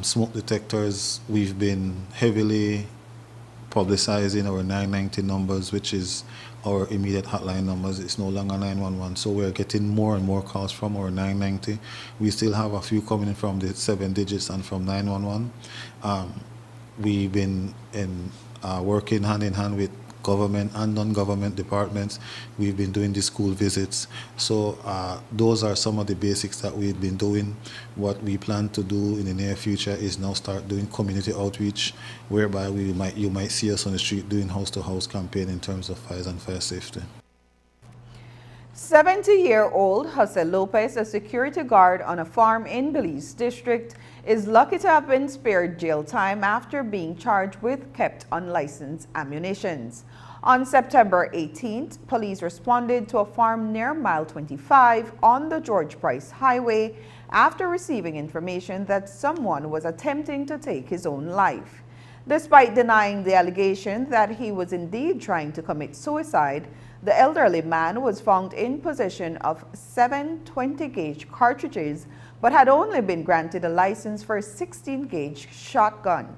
smoke detectors. We've been heavily publicizing our 990 numbers, which is our immediate hotline numbers. It's no longer 911. So we're getting more and more calls from our 990. We still have a few coming in from the 7 digits and from 911. We've been working hand in hand with government and non-government departments. We've been doing the school visits. So those are some of the basics that we've been doing. What we plan to do in the near future is now start doing community outreach, whereby you might see us on the street doing house-to-house campaign in terms of fires and fire safety.
70-year-old Jose Lopez, a security guard on a farm in Belize District, is lucky to have been spared jail time after being charged with kept unlicensed ammunitions. On September 18th, police responded to a farm near Mile 25 on the George Price Highway after receiving information that someone was attempting to take his own life. Despite denying the allegation that he was indeed trying to commit suicide, the elderly man was found in possession of 7 20-gauge cartridges but had only been granted a license for a 16-gauge shotgun.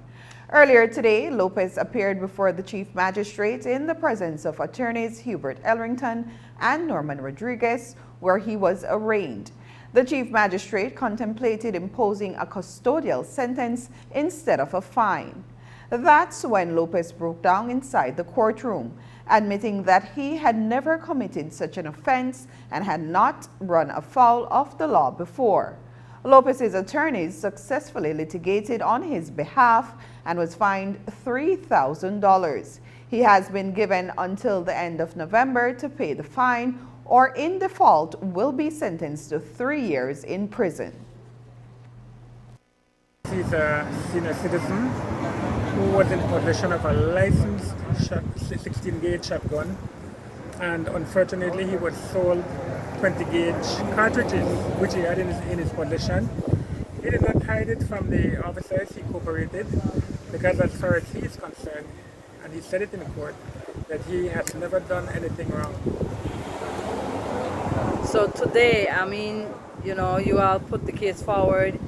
Earlier today, Lopez appeared before the Chief Magistrate in the presence of attorneys Hubert Elrington and Norman Rodriguez, where he was arraigned. The Chief Magistrate contemplated imposing a custodial sentence instead of a fine. That's when Lopez broke down inside the courtroom, admitting that he had never committed such an offense and had not run afoul of the law before. Lopez's attorneys successfully litigated on his behalf and was fined $3,000. He has been given until the end of November to pay the fine, or in default will be sentenced to 3 years in prison.
He's a senior citizen who was in possession of a licensed 16-gauge shotgun, and unfortunately he was sold 20-gauge cartridges which he had in his possession. He did not hide it from the officers. He cooperated because, as far as he is concerned, and he said it in court, that he has never done anything wrong.
So today, I mean, you know, you all put the case forward.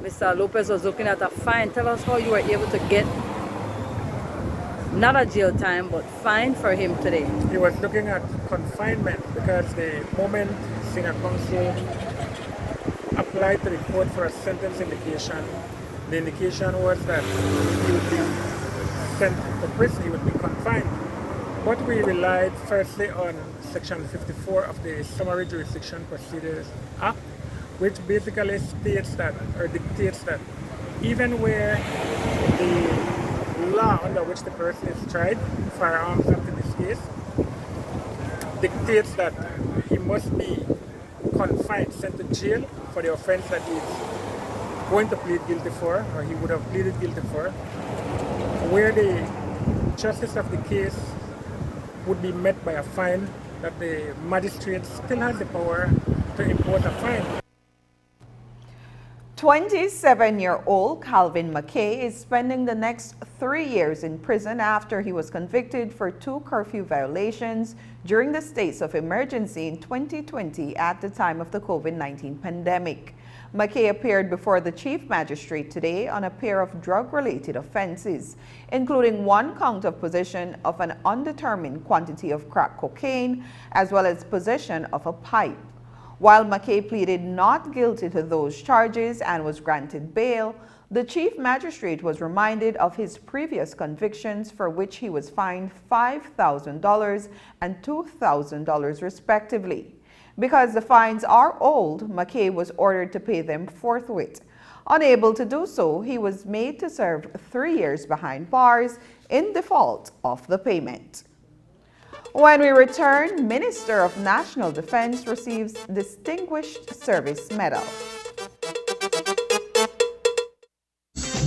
Mr. Lopez was looking at a fine. Tell us how you were able to get not a jail time, but fine for him today.
He was looking at confinement because the moment senior counsel applied to the court for a sentence indication, the indication was that he would be sent to prison, he would be confined. But we relied firstly on Section 54 of the Summary Jurisdiction Procedures Act, which basically states that, or dictates that, even where the law under which the person is tried, Firearms Act in this case, dictates that he must be confined, sent to jail for the offense that he's going to plead guilty for, or he would have pleaded guilty for, where the justice of the case would be met by a fine that the magistrate still has the power to impose a fine.
27-year-old Calvin McKay is spending the next 3 years in prison after he was convicted for 2 curfew violations during the states of emergency in 2020 at the time of the COVID-19 pandemic. McKay appeared before the chief magistrate today on a pair of drug-related offenses, including 1 count of possession of an undetermined quantity of crack cocaine, as well as possession of a pipe. While McKay pleaded not guilty to those charges and was granted bail, the chief magistrate was reminded of his previous convictions for which he was fined $5,000 and $2,000 respectively. Because the fines are old, McKay was ordered to pay them forthwith. Unable to do so, he was made to serve 3 years behind bars in default of the payment. When we return, Minister of National Defense receives Distinguished Service Medal.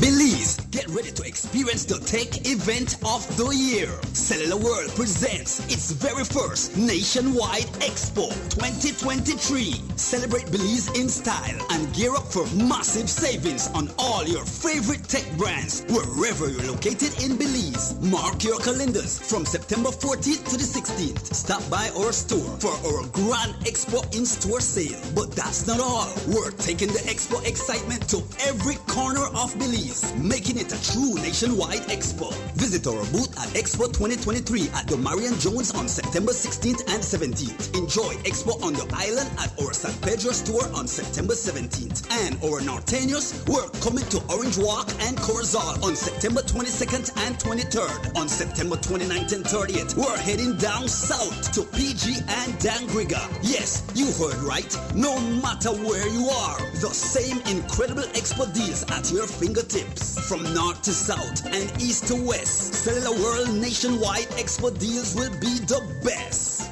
Belize, get ready to experience the tech event of the year. Cellular World presents its very first nationwide Expo 2023. Celebrate Belize in style and gear up for massive savings on all your favorite tech brands wherever you're located in Belize. Mark your calendars from September 14th to the 16th. Stop by our store for our Grand Expo in-store sale. But that's not all. We're taking the Expo excitement to every corner of Belize, making it a true nationwide expo. Visit our booth at Expo 2023 at the Marion Jones on September 16th and 17th. Enjoy Expo on the island at our San Pedro store on September 17th. And our Norteños, we're coming to Orange Walk and Corzal on September 22nd and 23rd. On September 29th and 30th, we're heading down south to PG and Dangriga. Yes, you heard right. No matter where you are, the same incredible expo deals at your fingertips. From north to south and east to west, Cellular World nationwide expo deals will be the best.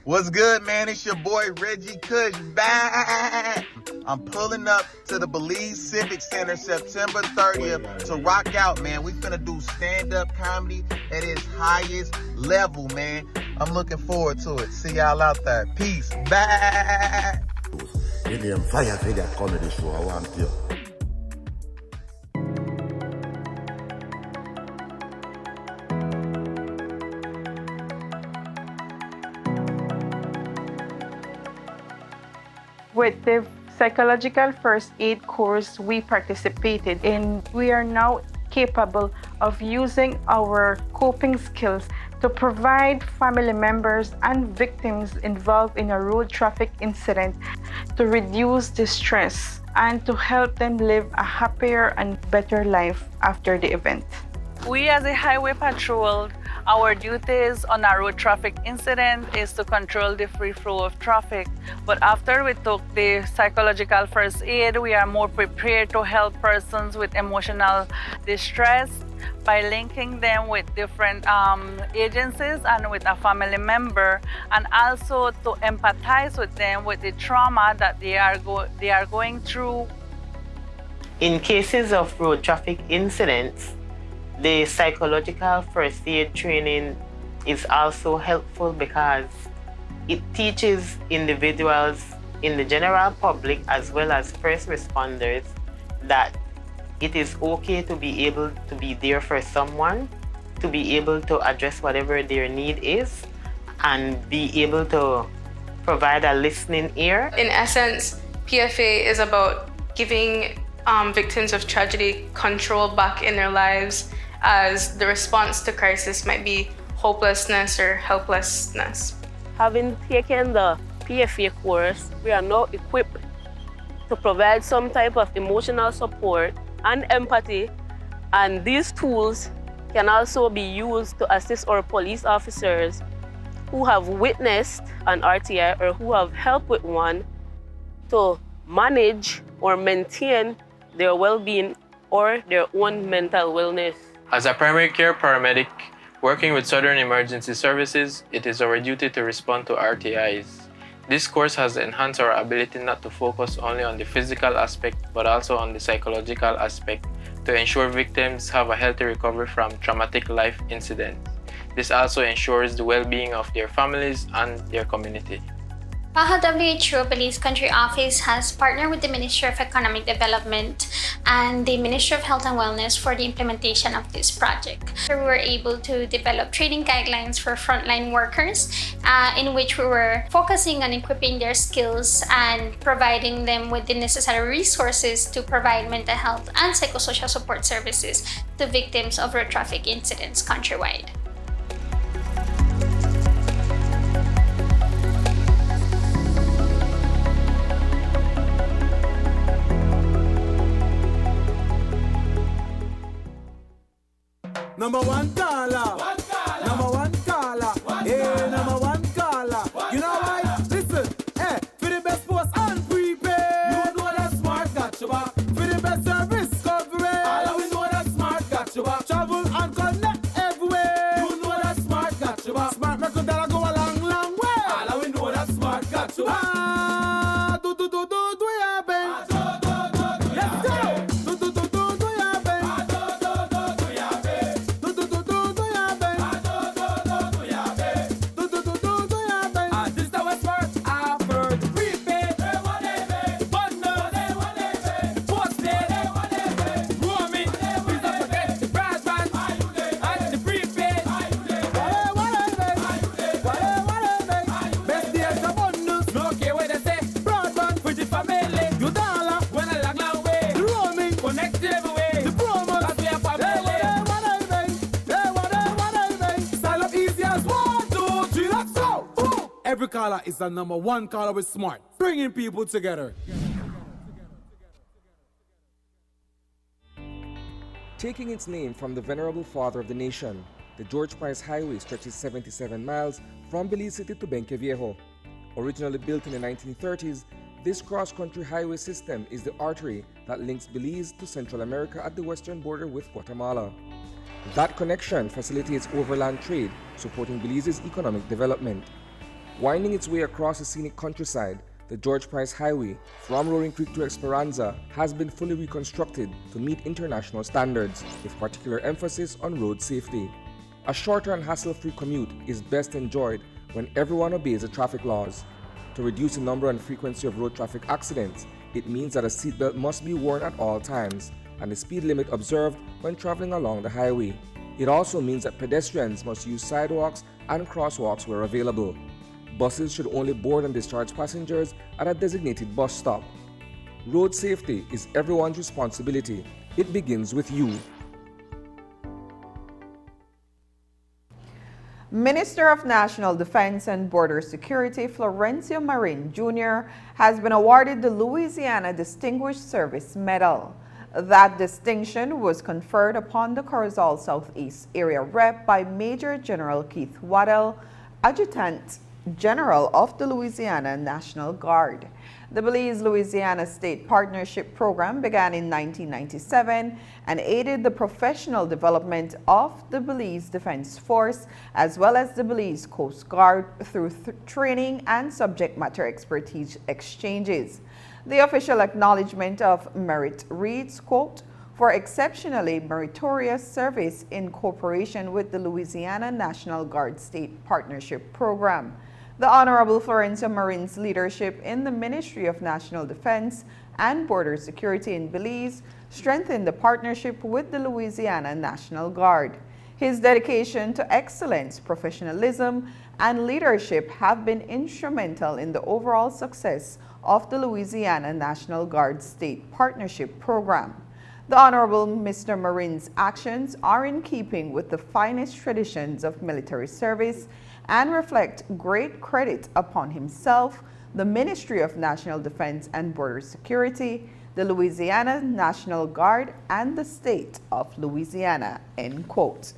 What's good, man? It's your boy Reggie Kush back. I'm pulling up to the Belize Civic Center September 30th to rock out, man. We finna do stand-up comedy at its highest level, man. I'm looking forward to it. See y'all out there. Peace. Bye.
Really on fire for that comedy show, I want you.
With the psychological first aid course we participated in, we are now capable of using our coping skills to provide family members and victims involved in a road traffic incident to reduce the stress and to help them live a happier and better life after the event.
We as a highway patrol, our duties on a road traffic incident is to control the free flow of traffic. But after we took the psychological first aid, we are more prepared to help persons with emotional distress by linking them with different agencies and with a family member, and also to empathize with them with the trauma that they are going through.
In cases of road traffic incidents, the psychological first aid training is also helpful because it teaches individuals in the general public as well as first responders that it is okay to be able to be there for someone, to be able to address whatever their need is, and be able to provide a listening ear.
In essence, PFA is about giving victims of tragedy control back in their lives, as the response to crisis might be hopelessness or helplessness.
Having taken the PFA course, we are now equipped to provide some type of emotional support and empathy, and these tools can also be used to assist our police officers who have witnessed an RTI or who have helped with one to manage or maintain their well-being or their own mental wellness.
As a primary care paramedic,
Working with Southern Emergency Services, it is our duty to respond to RTIs. This course has enhanced our ability not to focus only on the physical aspect, but also on the psychological aspect to ensure victims have a healthy recovery from traumatic life incidents. This also ensures the well-being of their families and their community.
Baja WHO Belize Country Office has partnered with the Ministry of Economic Development and the Ministry of Health and Wellness for the implementation of this project. We were able to develop training guidelines for frontline workers in which we were focusing on equipping their skills and providing them with the necessary resources to provide mental health and psychosocial support services to victims of road traffic incidents countrywide.
Number one caller. Number one caller. Hey, number one caller. You know why? Listen, hey, for the best post and prepaid. You know that smart got you back. For the best service coverage. All we know that smart got you back. Travel and connect everywhere. You know that smart got you back. Smart record that'll go a long, long way. All we know that smart got you back. Yeah, Ben. Let's go. Every caller is the number one caller with smart, bringing people together.
Taking its name from the venerable father of the nation, the George Price Highway stretches 77 miles from Belize City to Benqueviejo. Originally built in the 1930s, this cross-country highway system is the artery that links Belize to Central America at the western border with Guatemala. That connection facilitates overland trade, supporting Belize's economic development. Winding its way across the scenic countryside, the George Price Highway from Roaring Creek to Esperanza has been fully reconstructed to meet international standards, with particular emphasis on road safety. A shorter and hassle-free commute is best enjoyed when everyone obeys the traffic laws. To reduce the number and frequency of road traffic accidents, it means that a seatbelt must be worn at all times and the speed limit observed when traveling along the highway. It also means that pedestrians must use sidewalks and crosswalks where available. Buses should only board and discharge passengers at a designated bus stop. Road safety is everyone's responsibility. It begins with you.
Minister of National Defense and Border Security Florencio Marin Jr. has been awarded the Louisiana Distinguished Service Medal. That distinction was conferred upon the Corozal Southeast Area Rep by Major General Keith Waddell, Adjutant General of the Louisiana National Guard. The Belize-Louisiana State Partnership Program began in 1997 and aided the professional development of the Belize Defense Force as well as the Belize Coast Guard through training and subject matter expertise exchanges. The official acknowledgement of merit reads, quote, "For exceptionally meritorious service in cooperation with the Louisiana National Guard State Partnership Program." The Honorable Florencio Marin's leadership in the Ministry of National Defense and Border Security in Belize strengthened the partnership with the Louisiana National Guard. His dedication to excellence, professionalism, and leadership have been instrumental in the overall success of the Louisiana National Guard State Partnership Program. The Honorable Mr. Marin's actions are in keeping with the finest traditions of military service and reflect great credit upon himself, the Ministry of National Defense and Border Security, the Louisiana National Guard, and the state of Louisiana, end quote.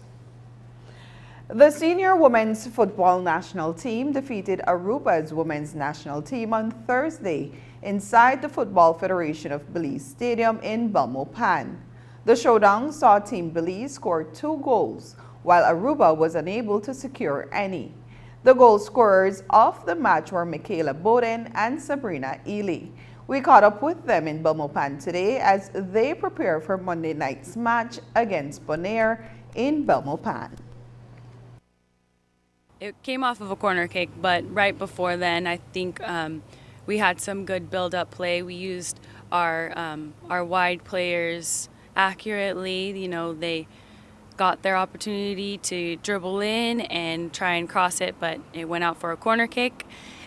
The senior women's football national team defeated Aruba's women's national team on Thursday inside the Football Federation of Belize Stadium in Belmopan. The showdown saw Team Belize score 2 goals, while Aruba was unable to secure any. The goal scorers of the match were Michaela Bowden and Sabrina Ely. We caught up with them in Belmopan today as they prepare for Monday night's match against Bonaire in Belmopan.
It came off of a corner kick, but right before then, I think we had some good build-up play. We used our wide players accurately. You know, they got their opportunity to dribble in and try and cross it, but it went out for a corner kick.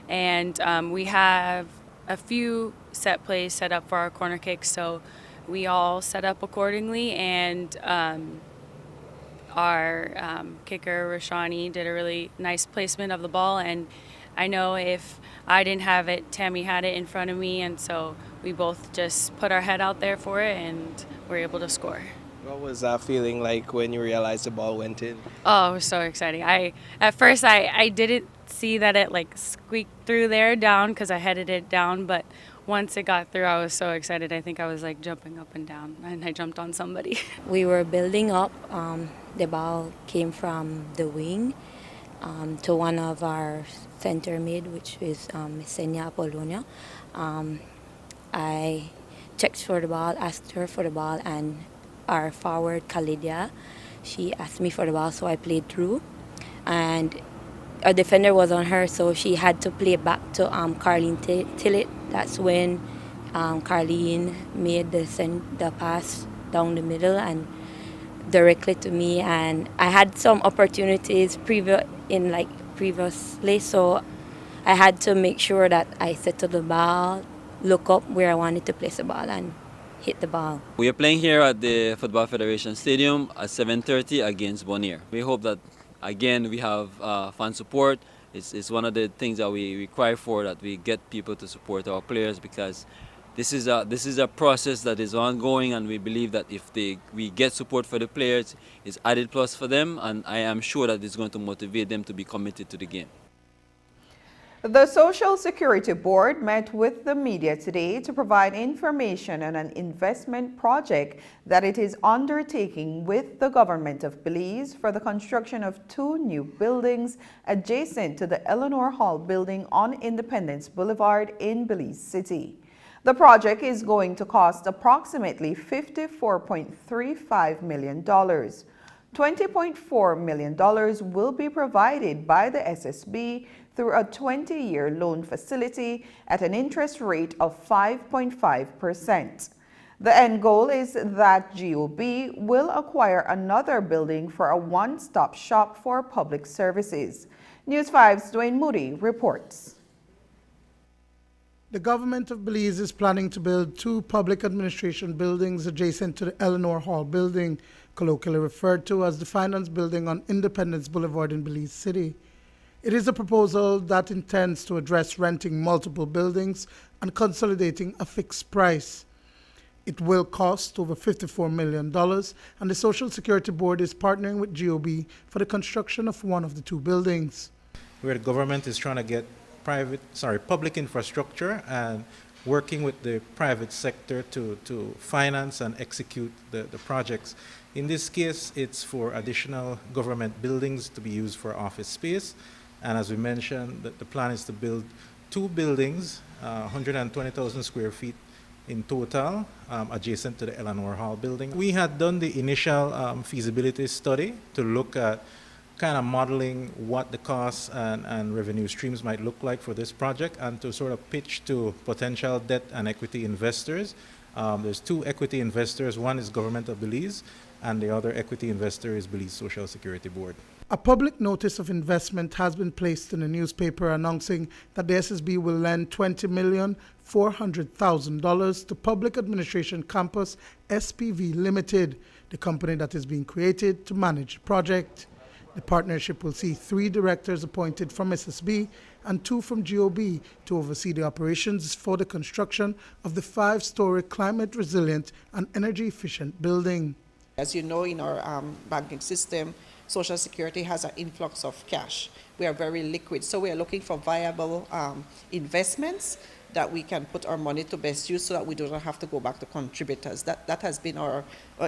And we have a few set plays set up for our corner kicks, so we all set up accordingly. And our kicker, Rashani, did a really nice placement of the ball. And I know if I didn't have it, Tammy had it in front of me, and so we both just put our head out there for it and were able to score.
What was that feeling like when you realized the ball went in?
Oh, it was so exciting. At first I didn't see that it like squeaked through there down because I headed it down, but once it got through, I was so excited. I think I was like jumping up and down, and I jumped on somebody.
We were building up. The ball came from the wing to one of our center mid, which is Senya Apollonia. I checked for the ball, asked her for the ball, and our forward, Khalidia, she asked me for the ball, so I played through. And a defender was on her, so she had to play back to Carleen Tillett. That's when Carleen made the pass down the middle and directly to me. And I had some opportunities previously, so I had to make sure that I settled the ball, look up where I wanted to place the ball, and hit the ball.
We are playing here at the Football Federation Stadium at 7:30 against Bonaire. We hope that again we have fan support. It's one of the things that we require for, that we get people to support our players, because this is a process that is ongoing, and we believe that if we get support for the players, it's added plus for them, and I am sure that it's going to motivate them to be committed to the game.
The Social Security Board met with the media today to provide information on an investment project that it is undertaking with the government of Belize for the construction of 2 new buildings adjacent to the Eleanor Hall building on Independence Boulevard in Belize City. The project is going to cost approximately $54.35 million. $20.4 million will be provided by the SSB through a 20-year loan facility at an interest rate of 5.5%. The end goal is that GOB will acquire another building for a one-stop shop for public services. News 5's Dwayne Moody reports.
The government of Belize is planning to build 2 public administration buildings adjacent to the Eleanor Hall building, colloquially referred to as the Finance Building on Independence Boulevard in Belize City. It is a proposal that intends to address renting multiple buildings and consolidating a fixed price. It will cost over $54 million, and the Social Security Board is partnering with GOB for the construction of one of the 2 buildings.
Where the government is trying to get public infrastructure and working with the private sector to finance and execute the projects. In this case, it's for additional government buildings to be used for office space. And as we mentioned, the plan is to build 2 buildings, 120,000 square feet in total, adjacent to the Eleanor Hall building. We had done the initial feasibility study to look at kind of modeling what the costs and revenue streams might look like for this project, and to sort of pitch to potential debt and equity investors. There's 2 equity investors. One is Government of Belize, and the other equity investor is Belize Social Security Board.
A public notice of investment has been placed in the newspaper announcing that the SSB will lend $20,400,000 to Public Administration Campus SPV Limited, the company that is being created to manage the project. The partnership will see 3 directors appointed from SSB and 2 from GOB to oversee the operations for the construction of the 5-story climate-resilient and energy-efficient building.
As you know, in our banking system, Social Security has an influx of cash. We are very liquid, so we are looking for viable investments that we can put our money to best use so that we do not have to go back to contributors. That has been our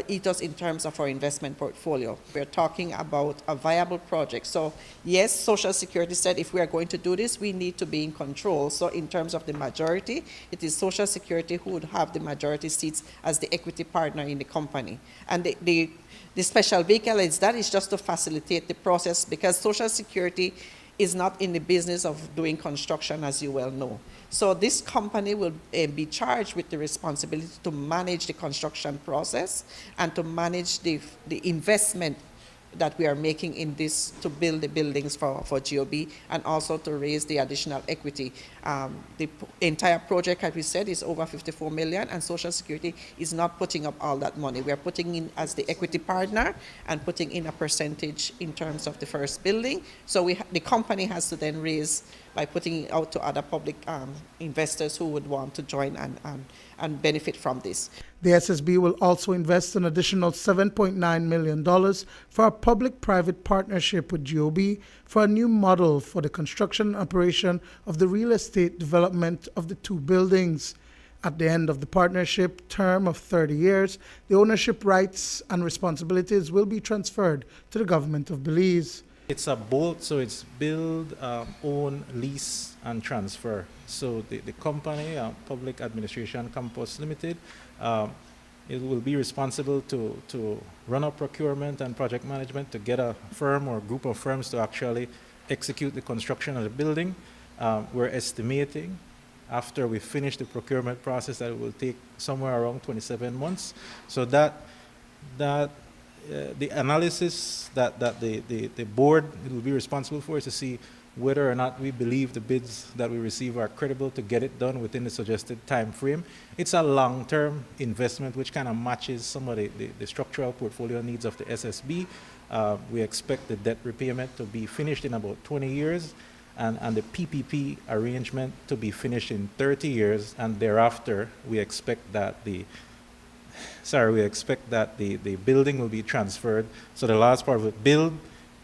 ethos in terms of our investment portfolio. We're talking about a viable project. So yes, Social Security said if we are going to do this, we need to be in control. So in terms of the majority, it is Social Security who would have the majority seats as the equity partner in the company. And the special vehicle is just to facilitate the process, because Social Security is not in the business of doing construction, as you well know. So this company will be charged with the responsibility to manage the construction process and to manage the investment that we are making in this to build the buildings for GOB, and also to raise the additional equity. The entire project, as we said, is over 54 million, and Social Security is not putting up all that money. We are putting in as the equity partner and putting in a percentage in terms of the first building. So the company has to then raise by putting it out to other public investors who would want to join and benefit from this.
The SSB will also invest an additional $7.9 million for a public-private partnership with GOB for a new model for the construction and operation of the real estate development of the two buildings. At the end of the partnership term of 30 years, the ownership rights and responsibilities will be transferred to the government of Belize.
It's a both, so it's build, own, lease, and transfer. So the company, Public Administration Campus Limited, it will be responsible to run a procurement and project management to get a firm or group of firms to actually execute the construction of the building. We're estimating after we finish the procurement process that it will take somewhere around 27 months. So that the analysis that the board will be responsible for is to see whether or not we believe the bids that we receive are credible to get it done within the suggested time frame. It's a long-term investment which kind of matches some of the structural portfolio needs of the SSB. We expect the debt repayment to be finished in about 20 years and the PPP arrangement to be finished in 30 years, and thereafter we expect that the building will be transferred. So the last part of it, build,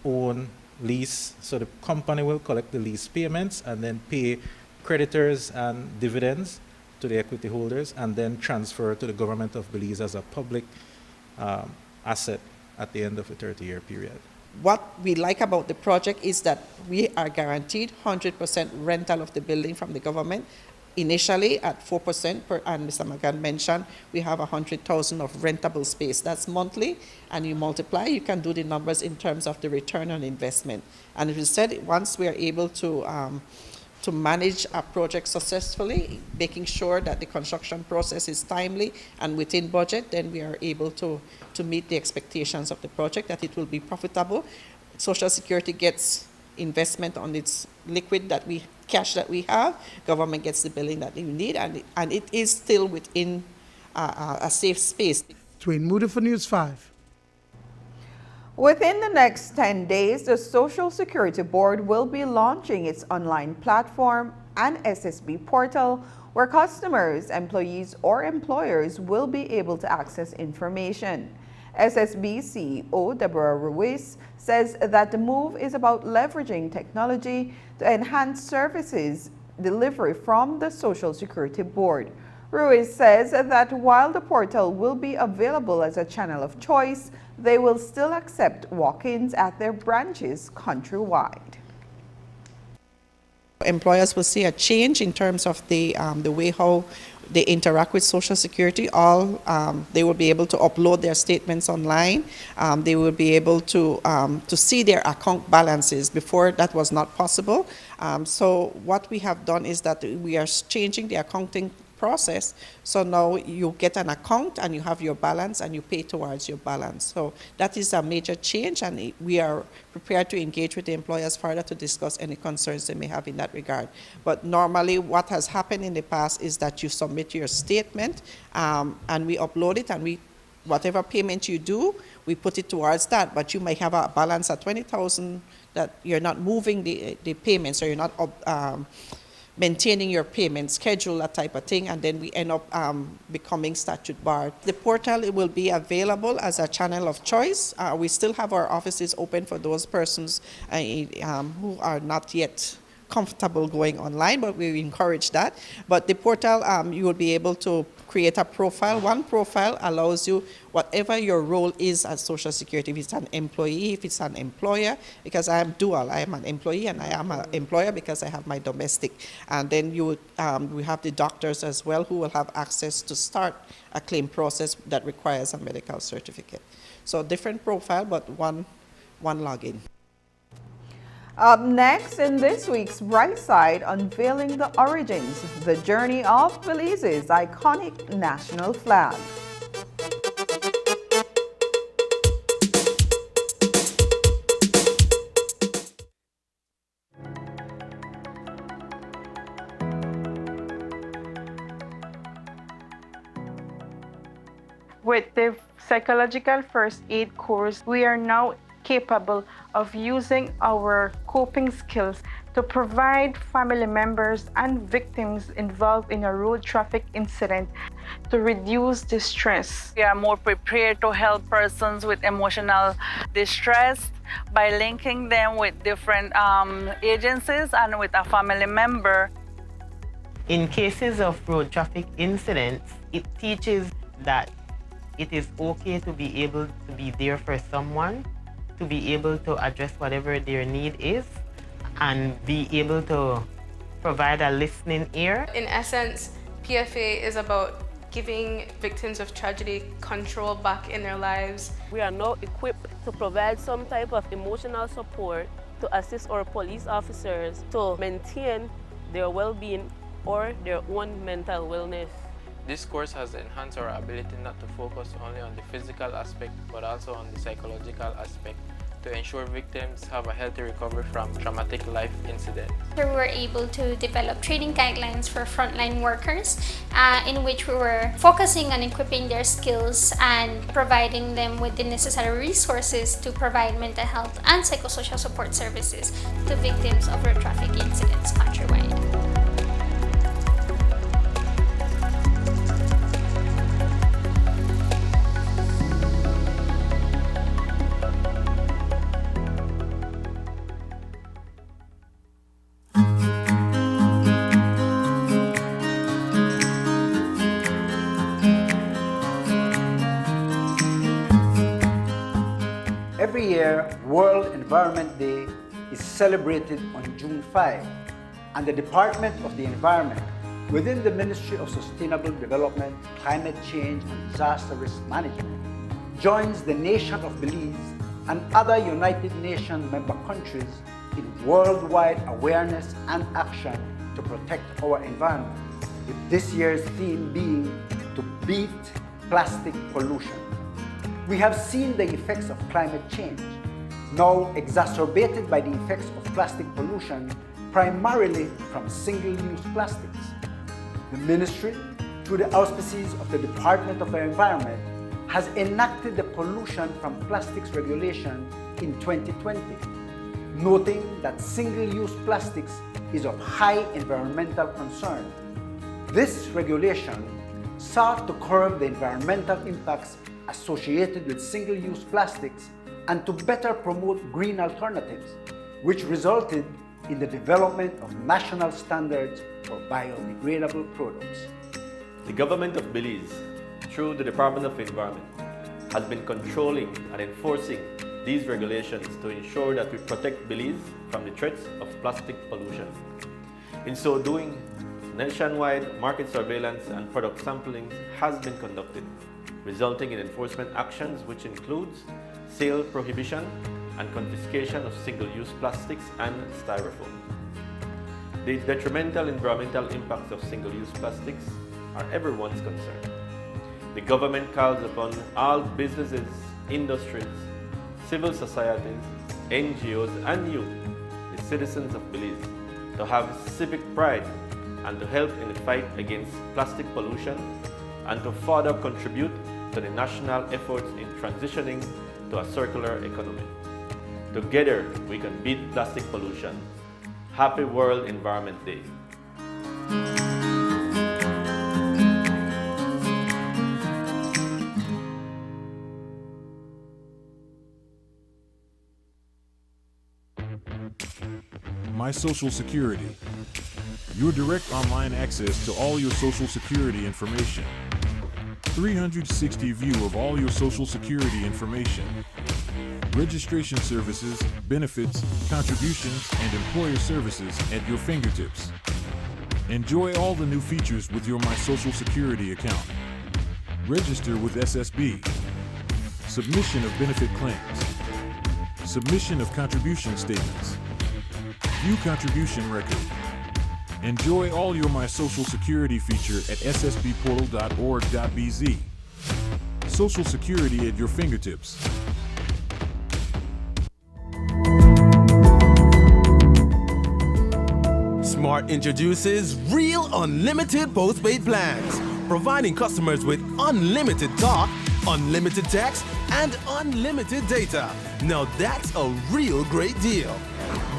own, lease. So the company will collect the lease payments and then pay creditors and dividends to the equity holders, and then transfer to the government of Belize as a public asset at the end of a 30-year period.
What we like about the project is that we are guaranteed 100% rental of the building from the government. Initially at 4% per, and Mr. Magan mentioned, we have 100,000 of rentable space. That's monthly, and you multiply, you can do the numbers in terms of the return on investment. And as we said, once we are able to manage a project successfully, making sure that the construction process is timely and within budget, then we are able to meet the expectations of the project, that it will be profitable. Social Security gets investment on its liquid cash that we have, government gets the billing that we need, and it is still within a safe space.
Dwayne Moody for News 5.
Within the next 10 days, the Social Security Board will be launching its online platform and SSB portal, where customers, employees, or employers will be able to access information. SSB CEO Deborah Ruiz says that the move is about leveraging technology to enhance services delivery from the Social Security Board. Ruiz says that while the portal will be available as a channel of choice, they will still accept walk-ins at their branches countrywide.
Employers will see a change in terms of the way how they interact with Social Security. They will be able to upload their statements online. They will be able to see their account balances. Before, that was not possible. So what we have done is that we are changing the accounting process. So now you get an account and you have your balance and you pay towards your balance. So that is a major change, and we are prepared to engage with the employers further to discuss any concerns they may have in that regard. But normally what has happened in the past is that you submit your statement and we upload it, and whatever payment you do, we put it towards that. But you may have a balance at 20,000 that you're not moving the payments, or you're not maintaining your payment schedule, that type of thing, and then we end up becoming statute barred. The portal, it will be available as a channel of choice. We still have our offices open for those persons who are not yet comfortable going online, but we encourage that. But the portal, you will be able to create a profile. One profile allows you whatever your role is at Social Security, if it's an employee, if it's an employer, because I am dual. I am an employee and I am an employer because I have my domestic. And then we have the doctors as well who will have access to start a claim process that requires a medical certificate. So different profile, but one login.
Up next in this week's Bright Side, unveiling the origins, the journey of Belize's iconic national flag.
With the psychological first aid course, we are now capable of using our coping skills to provide family members and victims involved in a road traffic incident to reduce distress.
We are more prepared to help persons with emotional distress by linking them with different agencies and with a family member.
In cases of road traffic incidents, it teaches that it is okay to be able to be there for someone, to be able to address whatever their need is, and be able to provide a listening ear.
In essence, PFA is about giving victims of tragedy control back in their lives.
We are now equipped to provide some type of emotional support to assist our police officers to maintain their well-being or their own mental wellness.
This course has enhanced our ability not to focus only on the physical aspect, but also on the psychological aspect, to ensure victims have a healthy recovery from traumatic life incidents.
We were able to develop training guidelines for frontline workers, in which we were focusing on equipping their skills and providing them with the necessary resources to provide mental health and psychosocial support services to victims of road traffic incidents countrywide.
Every year, World Environment Day is celebrated on June 5, and the Department of the Environment, within the Ministry of Sustainable Development, Climate Change and Disaster Risk Management, joins the nation of Belize and other United Nations member countries in worldwide awareness and action to protect our environment, with this year's theme being to beat plastic pollution. We have seen the effects of climate change, now exacerbated by the effects of plastic pollution, primarily from single-use plastics. The Ministry, through the auspices of the Department of the Environment, has enacted the pollution from plastics regulation in 2020, noting that single-use plastics is of high environmental concern. This regulation sought to curb the environmental impacts associated with single-use plastics and to better promote green alternatives, which resulted in the development of national standards for biodegradable products.
The government of Belize, through the Department of Environment, has been controlling and enforcing these regulations to ensure that we protect Belize from the threats of plastic pollution. In so doing, nationwide market surveillance and product sampling has been conducted, resulting in enforcement actions which includes sale prohibition and confiscation of single-use plastics and styrofoam. The detrimental environmental impacts of single-use plastics are everyone's concern. The government calls upon all businesses, industries, civil societies, NGOs and you, the citizens of Belize, to have civic pride and to help in the fight against plastic pollution and to further contribute to the national efforts in transitioning to a circular economy. Together, we can beat plastic pollution. Happy World Environment Day.
My Social Security. Your direct online access to all your Social Security information. 360 view of all your Social Security information. Registration services, benefits, contributions, and employer services at your fingertips. Enjoy all the new features with your My Social Security account. Register with SSB. Submission of benefit claims. Submission of contribution statements. View contribution record. Enjoy all your My Social Security feature at ssbportal.org.bz. Social Security at your fingertips.
Smart introduces Real Unlimited Postpaid Plans, providing customers with unlimited talk, unlimited text, and unlimited data. Now that's a real great deal.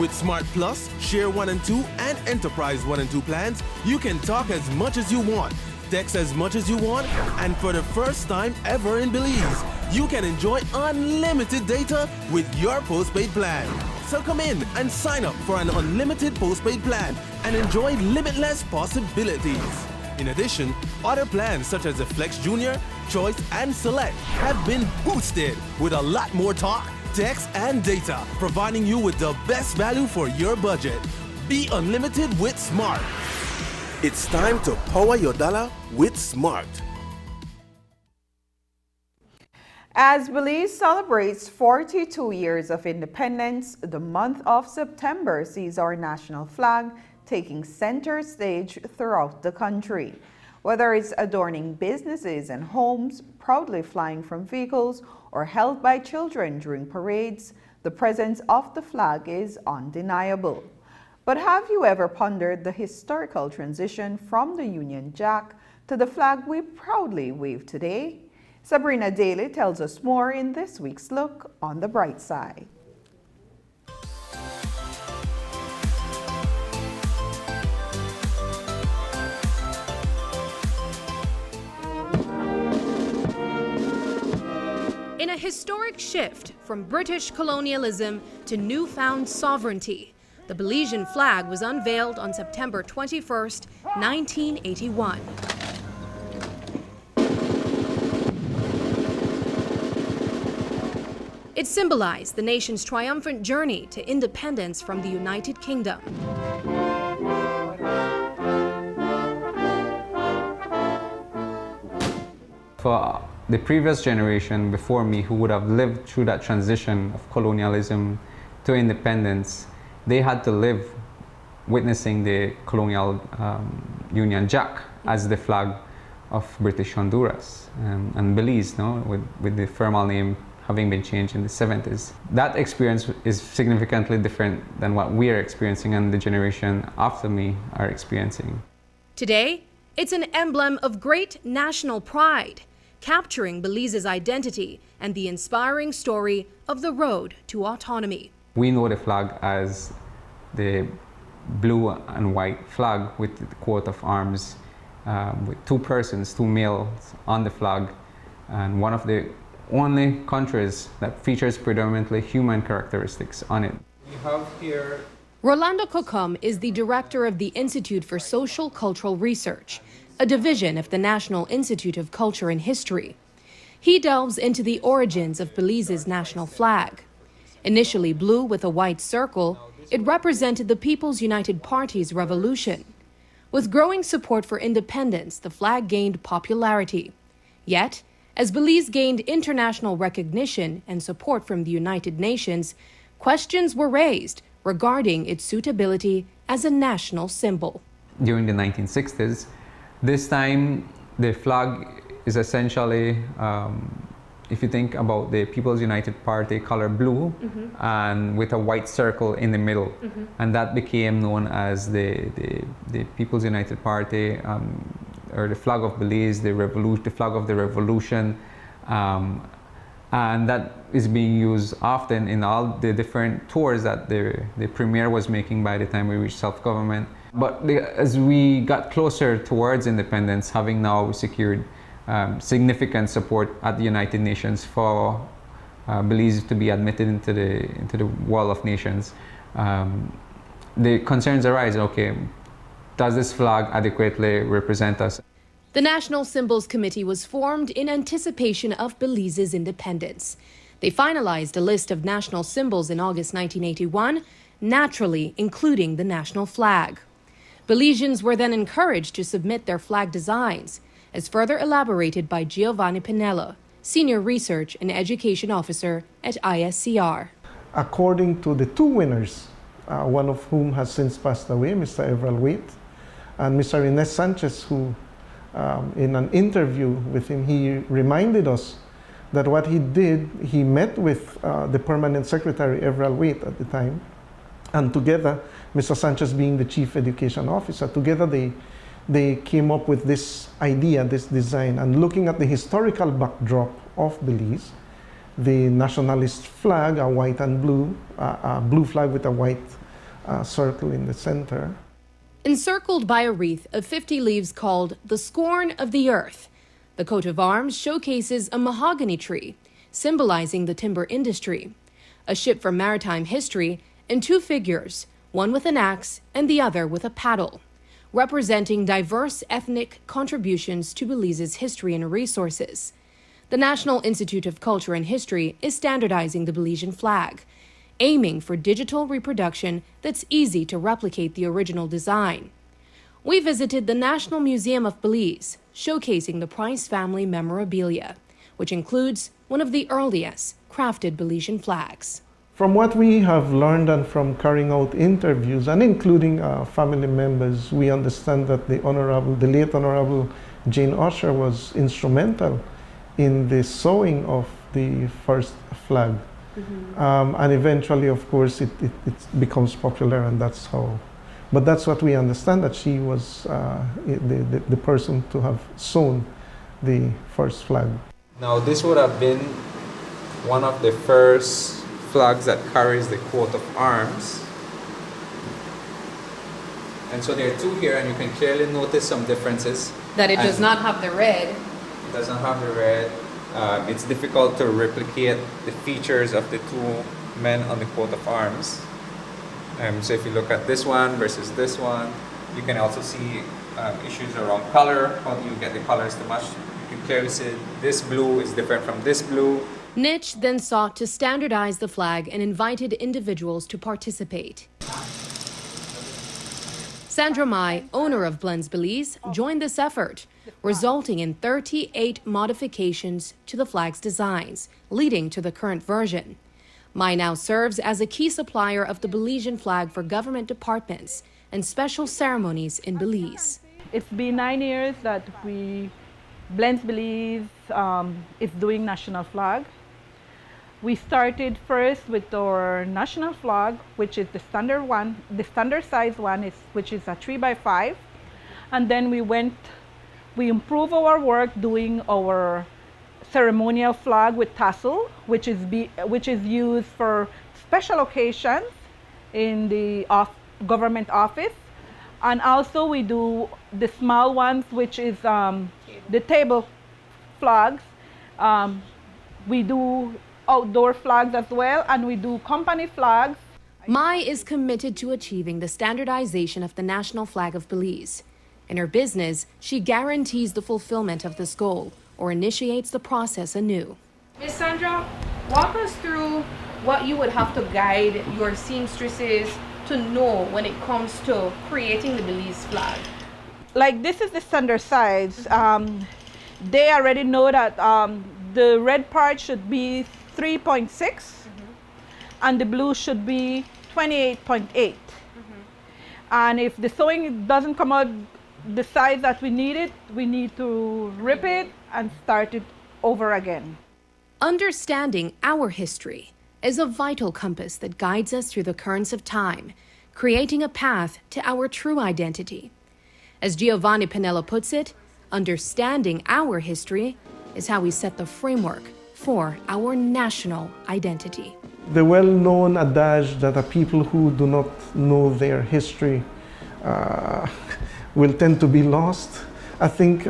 With Smart Plus, Share 1 and 2, and Enterprise 1 and 2 plans, you can talk as much as you want, text as much as you want, and for the first time ever in Belize, you can enjoy unlimited data with your postpaid plan. So come in and sign up for an unlimited postpaid plan and enjoy limitless possibilities. In addition, other plans such as the Flex Junior, Choice, and Select have been boosted with a lot more talk, text, and data, providing you with the best value for your budget. Be unlimited with Smart. It's time to power your dollar with Smart.
As Belize celebrates 42 years of independence, the month of September sees our national flag taking center stage throughout the country. Whether it's adorning businesses and homes, proudly flying from vehicles, or held by children during parades, the presence of the flag is undeniable. But have you ever pondered the historical transition from the Union Jack to the flag we proudly wave today? Sabrina Daly tells us more in this week's Look on the Bright Side.
In a historic shift from British colonialism to newfound sovereignty, the Belizean flag was unveiled on September 21st, 1981. It symbolized the nation's triumphant journey to independence from the United Kingdom.
For the previous generation before me who would have lived through that transition of colonialism to independence, they had to live witnessing the colonial Union Jack as the flag of British Honduras and Belize, with the formal name having been changed in the 70s. That experience is significantly different than what we are experiencing and the generation after me are experiencing.
Today, it's an emblem of great national pride, capturing Belize's identity and the inspiring story of the road to autonomy.
We know the flag as the blue and white flag with the coat of arms, with two persons, two males on the flag, and one of the only countries that features predominantly human characteristics on it. We have here
Rolando Cocum is the director of the Institute for Social Cultural Research, a division of the National Institute of Culture and History. He delves into the origins of Belize's national flag. Initially blue with a white circle, it represented the People's United Party's revolution. With growing support for independence, the flag gained popularity. Yet, as Belize gained international recognition and support from the United Nations, questions were raised regarding its suitability as a national symbol.
During the 1960s, this time the flag is essentially, if you think about the People's United Party color blue and with a white circle in the middle, and that became known as the People's United Party, or the flag of Belize, the flag of the revolution, and that is being used often in all the different tours that the premier was making by the time we reached self-government. But as we got closer towards independence, having now secured significant support at the United Nations for Belize to be admitted into the Wall of Nations, the concerns arise, okay, does this flag adequately represent us?
The National Symbols Committee was formed in anticipation of Belize's independence. They finalized a list of national symbols in August 1981, naturally including the national flag. Belizeans were then encouraged to submit their flag designs, as further elaborated by Giovanni Pinella, Senior Research and Education Officer at ISCR.
According to the two winners, one of whom has since passed away, Mr. Everal Waite, and Mr. Ines Sanchez, who in an interview with him, he reminded us that what he did, he met with the permanent secretary, Everal Waite, at the time, and together, Mr. Sanchez being the chief education officer, together they came up with this idea, this design, and looking at the historical backdrop of Belize, the nationalist flag, a white and blue, a blue flag with a white circle in the center.
Encircled by a wreath of 50 leaves called the Scorn of the Earth, the coat of arms showcases a mahogany tree, symbolizing the timber industry, a ship from maritime history, and two figures, one with an axe and the other with a paddle, representing diverse ethnic contributions to Belize's history and resources. The National Institute of Culture and History is standardizing the Belizean flag, aiming for digital reproduction that's easy to replicate the original design. We visited the National Museum of Belize, showcasing the Price family memorabilia, which includes one of the earliest crafted Belizean flags.
From what we have learned and from carrying out interviews and including family members, we understand that the late Honorable Jane Usher was instrumental in the sewing of the first flag. And eventually, of course, it becomes popular, and that's how. But that's what we understand, that she was the person to have sewn the first flag.
Now, this would have been one of the first flags that carries the coat of arms. And so there are two here, and you can clearly notice some differences.
That it does not have the red.
It does not have the red. It's difficult to replicate the features of the two men on the coat of arms. So if you look at this one versus this one, you can also see issues around color. How do you get the colors to match? You can clearly see this blue is different from this blue.
Niche then sought to standardize the flag and invited individuals to participate. Sandra Mai, owner of Blends Belize, joined this effort, resulting in 38 modifications to the flag's designs, leading to the current version. Mai now serves as a key supplier of the Belizean flag for government departments and special ceremonies in Belize.
It's been 9 years that Blends Belize is doing national flag. We started first with our national flag, which is the standard one, the standard size one, which is a 3x5. And then we improve our work doing our ceremonial flag with tassel, which is used for special occasions in the government office. And also we do the small ones, which is the table flags. We do outdoor flags as well, and we do company flags.
Mai is committed to achieving the standardization of the national flag of Belize. In her business, she guarantees the fulfillment of this goal or initiates the process anew.
Ms. Sandra, walk us through what you would have to guide your seamstresses to know when it comes to creating the Belize flag.
Like this is the standard size. They already know that the red part should be 3.6 and the blue should be 28.8. And if the sewing doesn't come out the size that we need it, we need to rip it and start it over again.
Understanding our history is a vital compass that guides us through the currents of time, creating a path to our true identity. As Giovanni Pinella puts it, understanding our history is how we set the framework for our national identity.
The well-known adage that people who do not know their history will tend to be lost. I think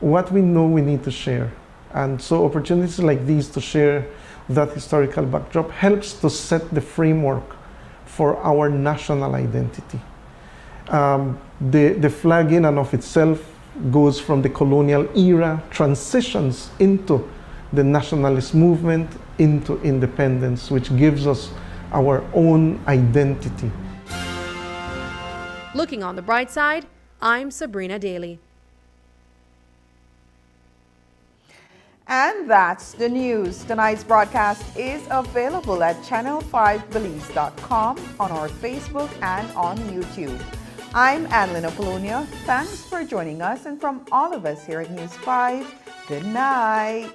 what we know we need to share. And so opportunities like these to share that historical backdrop helps to set the framework for our national identity. The flag in and of itself goes from the colonial era, transitions into the nationalist movement, into independence, which gives us our own identity.
Looking on the bright side, I'm Sabrina Daly.
And that's the news. Tonight's broadcast is available at channel5belize.com, on our Facebook and on YouTube. I'm Annalyn Apollonia. Thanks for joining us, and from all of us here at News 5, good night.